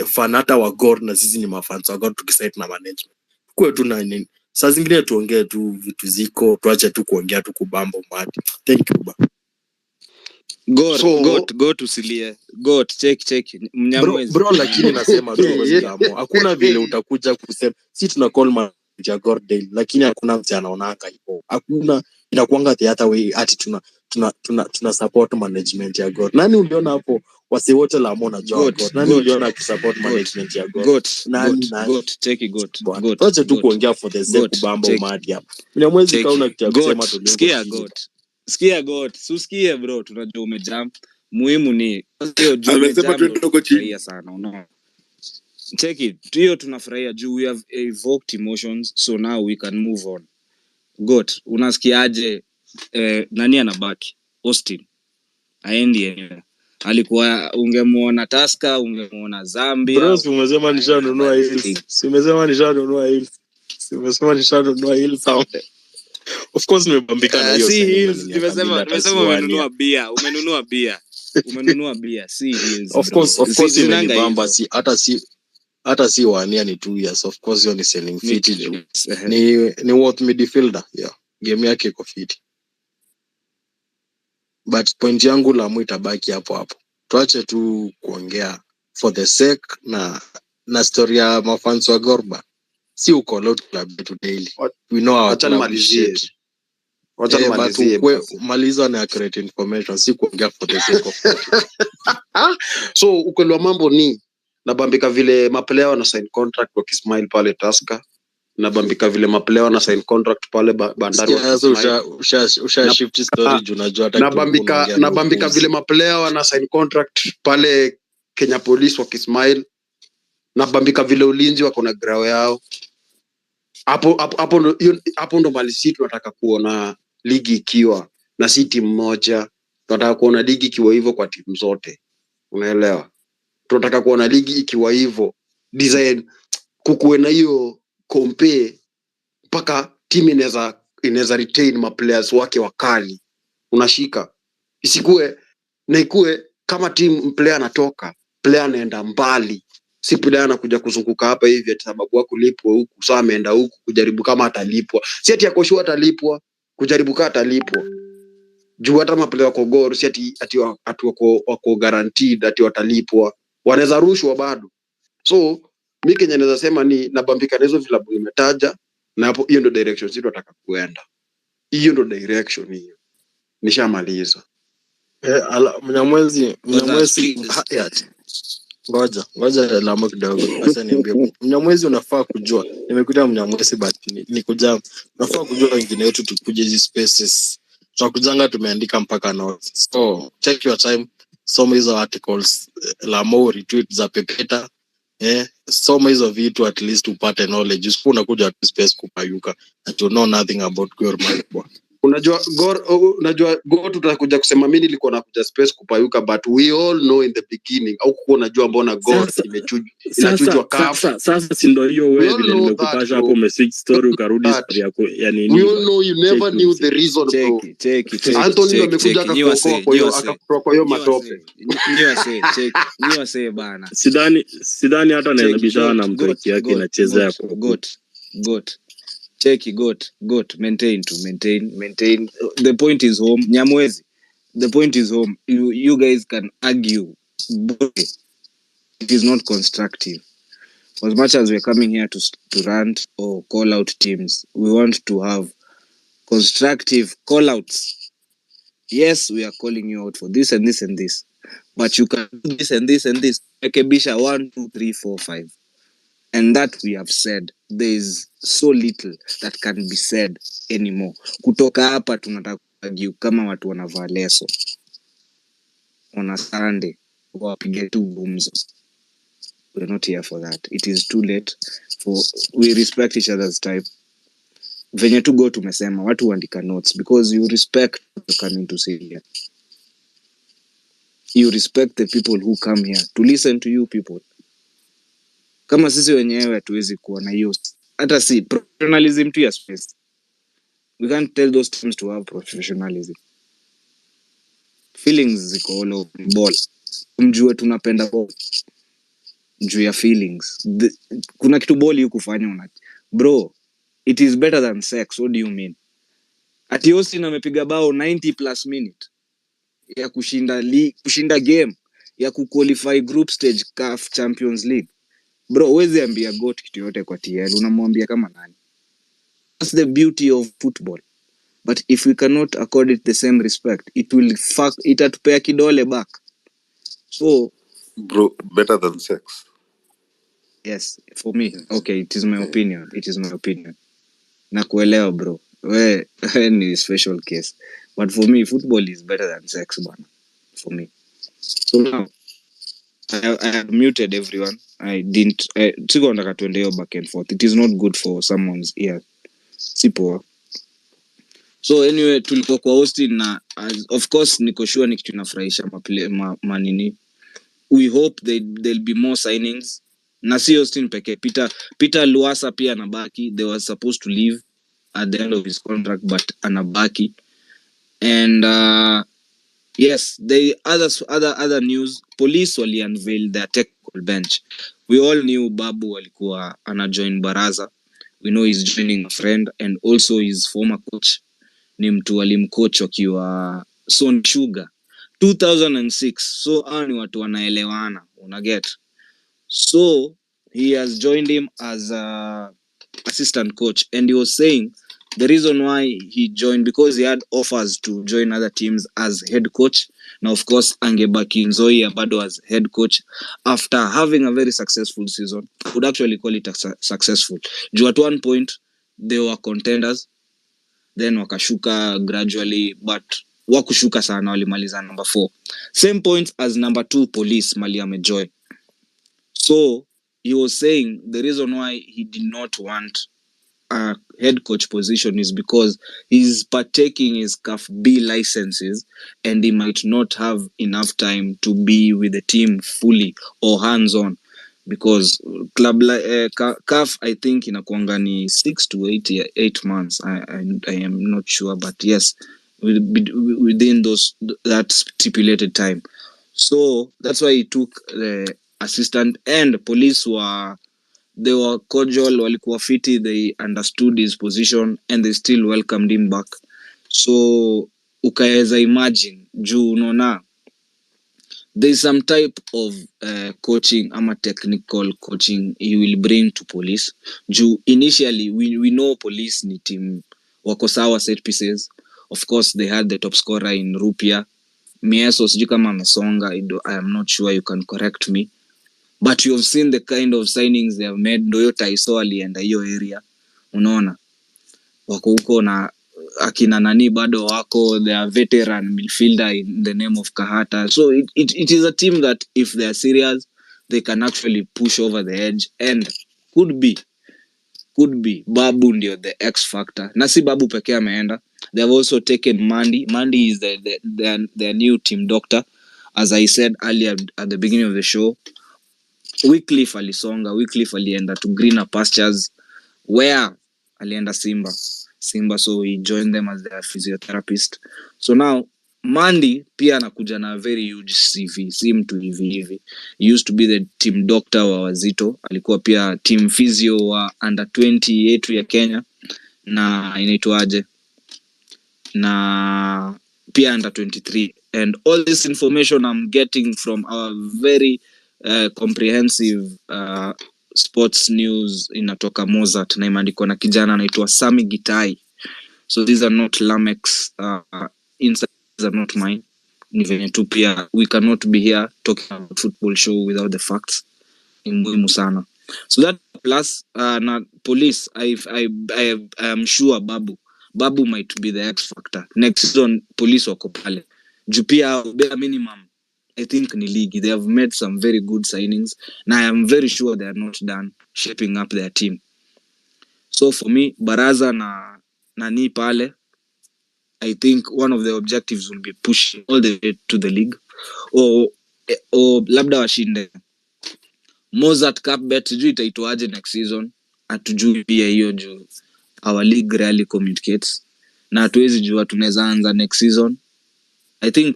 fanata wa Gor na sisi ni mafans wa Gor tukisite na management? Kwa tu na nini? Saa zingine tuongee tu vitu ziko, tuache tu kuongea tu kubambo mati. Thank you ba. Goat usilie. Goat check. Mnyamwezi. Bro lakini nasema tu Waislamu. Hakuna vile utakuja kusema si tuna call manager Gor daily lakini hakuna mtu anaonanga hivyo. Hakuna inakuanga hata wewe ati tuna support management ya Gor. Nani uliona hapo wasi wote la mona Gor? Nani uliona support management ya Gor? Goat check Goat. Wacha tu kuongea for the sake bambo madi hapa. Mnyamwezi kauna kitu kusema tu. Sikia Goat. Susikie bro, tunajua umejump. Muhimu ni hiyo juu amesema tuende chini sana, unaona. Check it. Hiyo tunafurahia juu we have evoked emotions, so now we can move on. Goat, unasikiaje nani anabaki? Austin. Aendi alikuwa ungemuona Tusker, ungemuona Zambia. Bro, umesema nishanunua Hills. Umesema nishanunua Hills. Of course nimebambika na hiyo. Si Hills, nimesema umenunua bia. Si Hills. Of course nimebamba, si hata si wania ni 2 years. Of course hiyo ni selling fit. Ni worth midfielder. Yeah. Game yake iko fit. But point yangu la itabaki hapo. Tuache tu kuongea for the sake na story ya mafans wa Gorba. Si uko lot club to daily. We know our club is shit. Maliza na accurate information, si kuongea for the sake of so ukweli wa mambo ni nabambika vile maplayer wana sign contract kwa Kismail pale Tusker, nabambika vile maplayer wana sign contract pale Bandari. Usha shift story juu unajua hata nabambika vile maplayer wana sign contract pale Kenya Police wa Kismail, nabambika vile Ulinzi wako na grao yao. Hapo ndo mali sisi tunataka kuona ligi ikiwa na si timu moja. Tunataka kuona ligi ikiwa hivyo kwa timu zote. Unaelewa? Tunataka kuona ligi ikiwa hivyo. Design kukuwe na hiyo compare mpaka timu inaweza retain ma players wake wakali. Unashika. Isikuwe na ikue kama timu player anatoka, player anaenda mbali. Si player anakuja kuzunguka hapa hivi ati sababu wako kulipwa huku, sasa ameenda huku kujaribu kama atalipwa. Si ati akoshua atalipwa, kujaribu kama atalipwa. juu hata maplayer wako Gor si ati wako guaranteed ati watalipwa, wanaweza rushwa bado. So mimi Kenya naweza sema ni nabambika na hizo vilabu nimetaja, na hapo hiyo ndio direction sisi tunataka kuenda. Hiyo ndio direction hiyo. Nishamaliza. Mnyamwezi ngoja lamo kidogo. Acha niambie. Mnyamwezi unafaa kujua. Nimekuja Mnyamwezi but ni kuja. Unafaa kujua wengine wetu tukuje hizi spaces. Tunakujanga tumeandika mpaka notes. So check your time. Soma hizo articles. Lamo retweet za Pepeta. Soma hizo vitu at least upate knowledge. Usiku unakuja space kupayuka and you know nothing about Gor Mahia. Unajua Gor tutakuja kusema mimi nilikuwa nakuja space kupayuka, but we all know in the beginning au kuwa unajua mbona Gor inachujwa CAF. Sasa si ndio hiyo wewe vile nimekupasha hapo message story ukarudi story yako ya nini. We all know you never knew the reason bro. Anthony amekuja akakutoa kwa hiyo matope. Niwa say bana. Sidhani hata nainabishana na mtoki yake inacheza hapo. Got check got maintain. The point is home. Nyamwezi, the point is home. You guys can argue, but it is not constructive. As much as we're coming here to rant or call out teams, we want to have constructive call outs. Yes, we are calling you out for this and this and this, but you can do this and this and this. Ekebisha 1, 2, 3, 4, 5. And that we have said, there is so little that can be said anymore. Kutoka hapa tunataka kuargue kama watu wanavaa leso on a Sunday wapige tu gumzo. We're not here for that. It is too late. We respect each other's time. Venye tu go tumesema watu waandika notes because you respect what you're coming to say here. You respect the people who come here to listen to you people. Kama sisi wenyewe hatuwezi kuwa na hiyo hata si professionalism tu ya space. We can't tell those teams to have professionalism. Feelings ziko all over ball. Mjue tunapenda ball. Mjue ya feelings. Kuna kitu ball yu kufanya bro, it is better than sex. What do you mean? Ati Austin amepiga bao 90 plus minute ya kushinda game ya kuqualify group stage CAF Champions League. Bro, huwezi ambia goat kitu yote kwa TL, unamwambia kama nani? That's the beauty of football. But if we cannot accord it the same respect, itatupea kidole back. So, bro, better than sex. Yes, for me. Okay, it is my opinion. Nakuelewa bro. We ni special case. But for me, football is better than sex, bana. For me. So now, I have muted everyone. I didn't. Siko nataka tuende hiyo back and forth. It is not good for someone's ear. Sipo. So anyway, tulikuwa kwa Austin na of course niko sure ni kitu inafurahisha manini. We hope there'll be more signings. Na si Austin peke. Peter Luasa pia anabaki. They were supposed to leave at the end of his contract, but anabaki. And yes, the other news, police wali unveil their technical bench. We all knew Babu alikuwa anajoin Baraza. We know he's joining a friend and also his former coach ni mtu alimcoach wakiwa Son Sugar 2006. So hao ni watu wanaelewana, unaget. So he has joined him as a assistant coach and he was saying the reason why he joined because he had offers to join other teams as head coach. Now, of course, angebaki Nzoia bado as head coach after having a very successful season. I would actually call it successful. At one point, they were contenders. Then wakashuka gradually, but wakushuka sana walimaliza number 4. Same points as number 2 police mali amejoin. So, he was saying the reason why he did not want a head coach position is because he's partaking his CAF B licenses and he might not have enough time to be with the team fully or hands-on because club CAF I think inakuanga ni 6 to 8 months. I am not sure, but yes, within that stipulated time. So that's why he took the assistant, and police they were cordial, walikuwa fiti, they understood his position and they still welcomed him back. So ukaweza imagine juu unaona there is some type of coaching ama technical coaching he will bring to police juu initially we know police ni team wako sawa set pieces. Of course they had the top scorer in Rupia Mieso, sijui kama amesonga, I am not sure, you can correct me, but you have seen the kind of signings they have made. Ndoyo Taiso alienda hiyo area, unaona wako huko na akina nani bado wako, they are veteran midfielder in the name of Kahata. So it is a team that if they are serious they can actually push over the edge, and could be Babu ndio the X factor, na si Babu pekee ameenda. They have also taken Mandi is their new team doctor, as I said earlier at the beginning of the show. Wycliffe alienda to greener pastures, where alienda Simba, so he joined them as their physiotherapist. So now Mandi pia anakuja na very huge CV, si mtu hivi. He used to be the team doctor wa Wazito, alikuwa pia team physio wa under 20 yetu ya Kenya, na inaitwaje, na pia under 23. And all this information I'm getting from our very comprehensive sports news inatoka Mozart, na imeandikwa na kijana anaitwa Sami Gitai. So these are not Lamex insights, are not mine. Ni venye tu pia we cannot be here talking about football show without the facts. Ni muhimu sana. So that plus na police, I am sure Babu might be the X factor next season. Police wako pale juu pia bare minimum I think ni league, they have made some very good signings, and I am very sure they are not done shaping up their team. So for me, Baraza na nani pale, I think one of the objectives will be pushing all the way to the league, or labda washinde Mozart Cup bet, sijui itaitwaje next season, atujui pia hiyo juu our league rarely communicates, na hatuwezi jua tunaweza anza next season. I think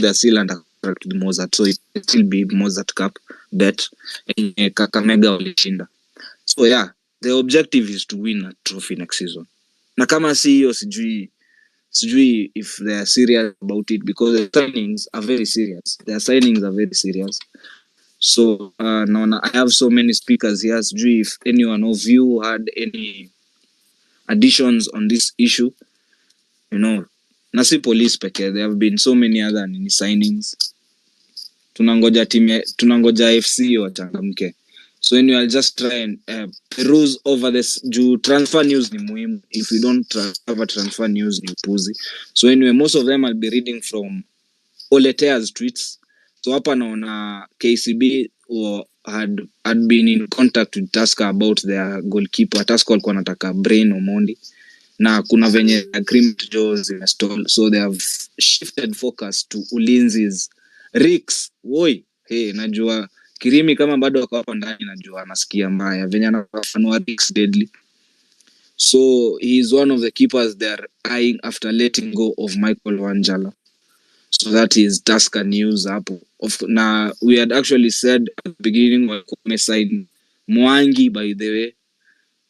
they're still under contract with Mozart, so it will still be Mozart Cup bet Kakamega walishinda. So yeah, the objective is to win a trophy next season, na kama si hiyo sijui if they are serious about it, because the signings are very serious. So naona I have so many speakers here, sijui if anyone of you had any additions on this issue, you know. Na si police pekee, there have been so many other signings. Tunangoja FC wachangamke. So anyway, I'll just try and peruse over this. Juu transfer news ni muhimu. If we don't have a transfer news ni upuzi. So anyway, most of them I'll be reading from Oletea's tweets. So hapa naona KCB had been in contact with Tusker about their goalkeeper. Tusker walikuwa wanataka Brain Omondi, na kuna venye agreement Joes imestall, so they have shifted focus to Ulinzi's Ricks. Woi, hey, najua Kirimi kama bado wako hapa ndani, najua anasikia mbaya venye anafanua Ricks deadly. So he is one of the keepers they are eyeing after letting go of Michael Wanjala. So that is Tusker news hapo. Na we had actually said at the beginning walikuwa sign Mwangi. By the way,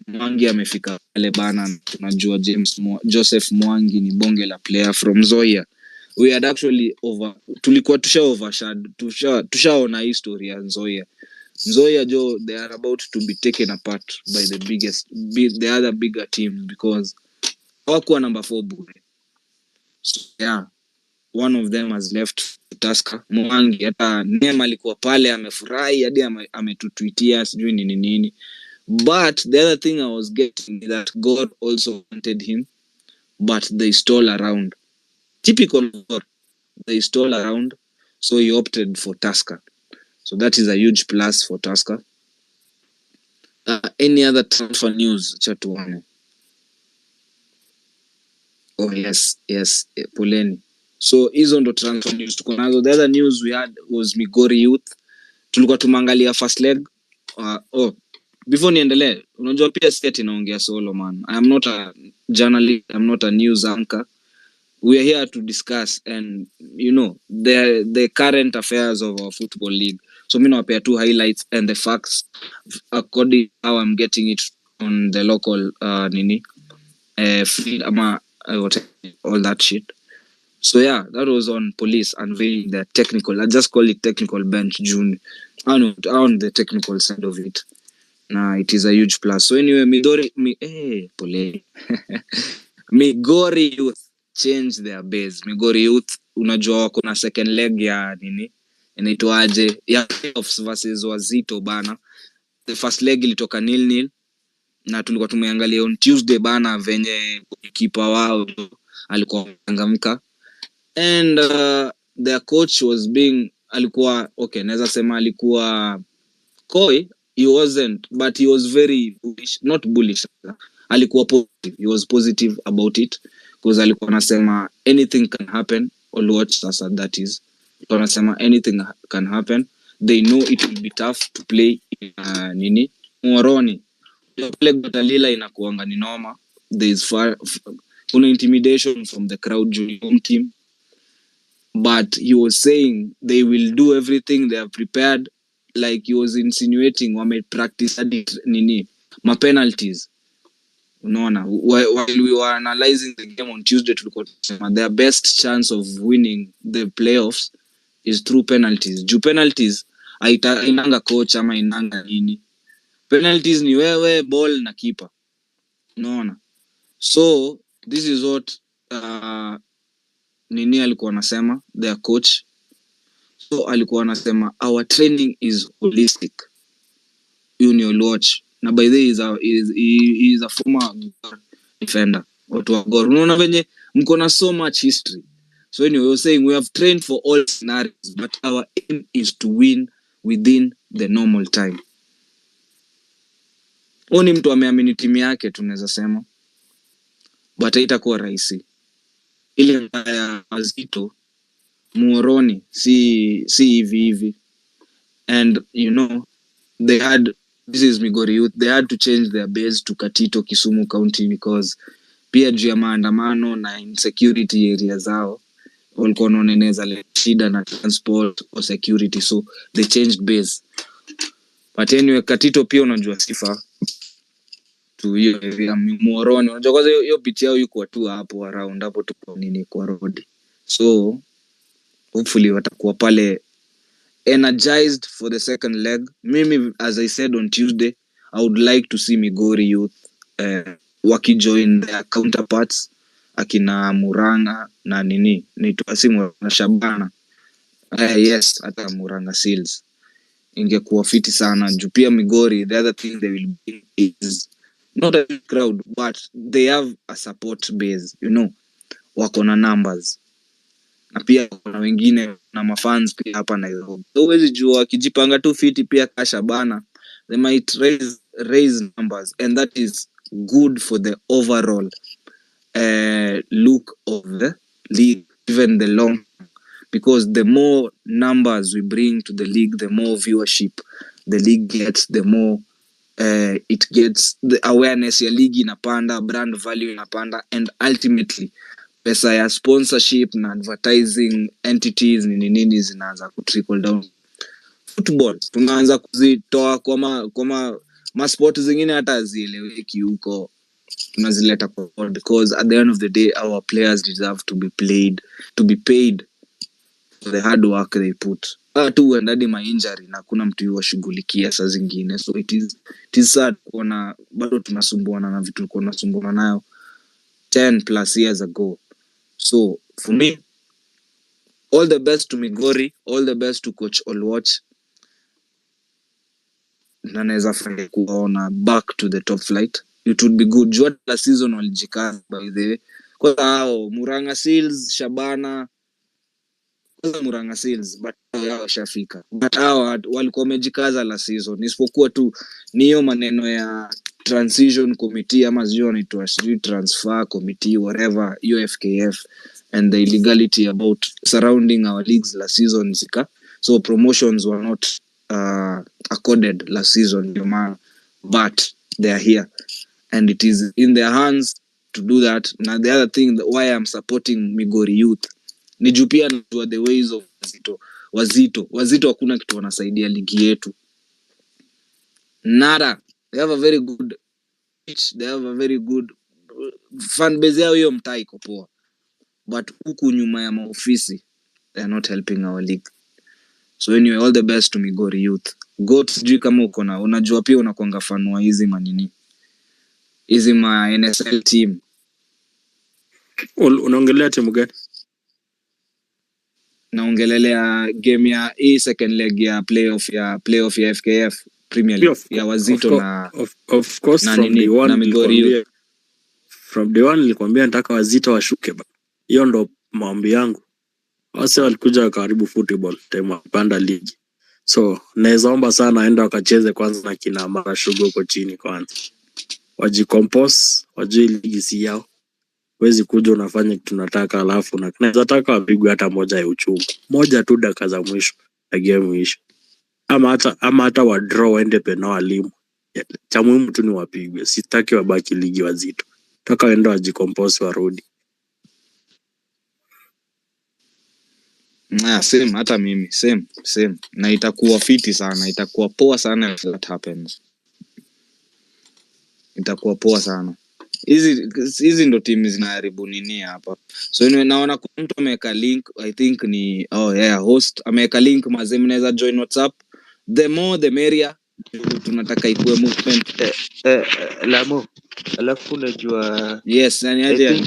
Mwangi amefika pale bana, tunajua Joseph Mwangi ni bonge la player from Zoya. We had actually tulikuwa tushaona history ya Zoya jo, they are about to be taken apart by the other bigger teams, because hawakuwa number 4 bure. So yeah, one of them has left Tusker. Mwangi hata Nema alikuwa pale amefurahi hadi ametutweetia sijui nini. But the other thing I was getting is that God also wanted him, but they stole around. Typical God, they stole around, so he opted for Tusker. So that is a huge plus for Tusker. Any other transfer news? Chatuane. Oh yes, poleni. So hizo ndo transfer news tuko nazo. The other news we had was Migori Youth. Tulikuwa tumangalia first leg. Before niendelee, unajua pia state inaongea solo man. I am not a journalist, I'm not a news anchor. We are here to discuss and you know the current affairs of our football league. So mimi nawapea two highlights and the facts according how I'm getting it on the local feed ama all that shit. So yeah, that was on police unveiling the technical. I just call it technical bench June. On the technical side of it. Nah, it is a huge plus. So anyway, pole. Migori Youth change their base. Migori Youth unajua wako na second leg ya nini? Inaitwaje? Ya playoffs versus Wazito bana. The first leg ilitoka 0-0 na tulikuwa tumeangalia on Tuesday bana venye keeper wao alikuwa angamka. And their coach was alikuwa okay, naweza sema alikuwa coy. He wasn't, but he was very bullish, not bullish. Alikuwa positive. He was positive about it because alikuwa anasema anything can happen. All watch sasa, that is. Alikuwa anasema anything can happen. They know it will be tough to play in nini? Moroni. Play Batalila inakuanga ni noma. There is kuna intimidation from the crowd during home team. But he was saying they will do everything, they are prepared. Like he was insinuating wame practice nini ma penalties. Unaona, while we were analyzing the game on Tuesday tulikuwa tunasema their best chance of winning the playoffs is through penalties. Juu penalties inanga coach ama inanga nini. Penalties ni wewe, ball na keeper. Unaona. So this is what nini alikuwa anasema their coach. So alikuwa anasema our training is holistic. You'll watch. Na by the way he is a former defender. Watu wa Gor. Unaona venye mko na so much history. So anyway, we were saying we have trained for all scenarios, but our aim is to win within the normal time. Oni mtu ameamini timu yake tunaweza sema. But haitakuwa rahisi. Ile ya Wazito Muoroni si hivi. And you know, this is Migori Youth, they had to change their base to Katito, Kisumu County because pia juu ya maandamano na insecurity area zao walikuwa wanaoneza shida na transport or security, so they changed base. But anyway, Katito pia unajua sifa to hiyo area Muoroni. Unajua kwanza hiyo pitch yao yuko tu hapo around hapo tuko nini kwa road. So hopefully watakuwa pale energized for the second leg. Mimi, as I said on Tuesday, I would like to see Migori Youth wakijoin their counterparts akina Muranga na nini naitwa na Shabana. Yes, hata Muranga Seals ingekuwa fiti sana. Juu pia Migori, the other thing they will bring is not a big crowd, but they have a support base, you know, wako na numbers. Na pia kuna wengine na mafans pia hapa Nairobi. So huwezi jua kijipanga tu fiti pia kasha bana, they might raise numbers, and that is good for the overall look of the league, even the long, because the more numbers we bring to the league, the more viewership the league gets, the more it gets, the awareness ya league inapanda, brand value inapanda, and ultimately pesa ya sponsorship na advertising entities nini zinaanza ku trickle down. Football tunaanza kuzitoa kwa sport zingine hata hazieleweki huko, tunazileta kwa, because at the end of the day our players deserve to be paid for the hard work they put. Tu endadi ma injury na kuna mtu yuwashughulikia saa zingine, so it is sad kuona bado tunasumbuana na vitu tulikuwa tunasumbuana nayo 10 plus years ago. So for me, all the best to Migori, all the best to Coach Olwatch. Na naweza fanya kuona back to the top flight. It would be good. Jua la season walijikaza by the way. Kwa hao Muranga Seals, Shabana, Muranga Seals, but hao shafika. But hao walikuwa wamejikaza la season. Isipokuwa tu ni hiyo maneno ya transition committee ama sio inaitwa transfer committee, whatever, UFKF, and the illegality about surrounding our leagues last season so promotions were not accorded last season, but they are here and it is in their hands to do that. Now the other thing why I'm supporting Migori Youth ni juu pia najua the ways of Wazito hakuna kitu wanasaidia ligi yetu nada. They have a very good pitch, they have a very good fan base yao, hiyo mtaa iko poa, but huku nyuma ya maofisi they are not helping our league. So anyway, all the best to Migori Youth. Goat, sijui kama uko na unajua pia unakuanga fan wa hizi manini, hizi ma NSL team. Unaongelea timu gani? Naongelelea game ya hii second leg ya playoff ya FKF Premier League ya Wazito na of course na from nini, day one na Migori Youth. From day one nilikwambia nataka Wazito washuke ba. Hiyo ndo maombi yangu. Wase walikuja karibu football time wapanda ligi. So naweza omba sana aenda wakacheze kwanza na kina Mara Sugar huko chini kwanza. Wajicompose, wajue ligi si yao. Wezi kuja unafanya kitu tunataka alafu na naweza taka wapigwe hata moja ya uchungu. Moja tu dakika za mwisho ya game mwisho. Ama hata wa draw waende pena walimu. Cha muhimu tu ni wapigwe. Sitaki wabaki ligi Wazito. Taka waende wajicompose warudi. Same, hata mimi same. Na itakuwa fiti sana, itakuwa poa sana if that happens. Itakuwa poa sana. Hizi ndo timu zinaharibu nini hapa. So anyway, naona kuna mtu ameweka link, I think ni host ameweka link, mazee mnaweza join WhatsApp. The more the merrier. Tunataka ikuwe movement. Lamo. Alafu unajua Yes, yani aje.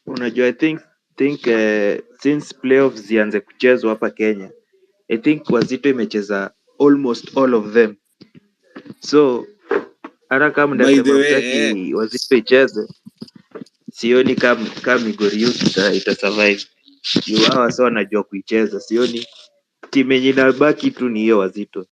Unajua I think since playoffs zianze kuchezwa hapa Kenya, I think Wazito imecheza almost all of them. So hata kama ndasema mtaki Wazito icheze, sioni kama Migori Youth ita survive. Hawa sasa wanajua kuicheza, sioni timu yenye inabaki tu ni hiyo Wazito.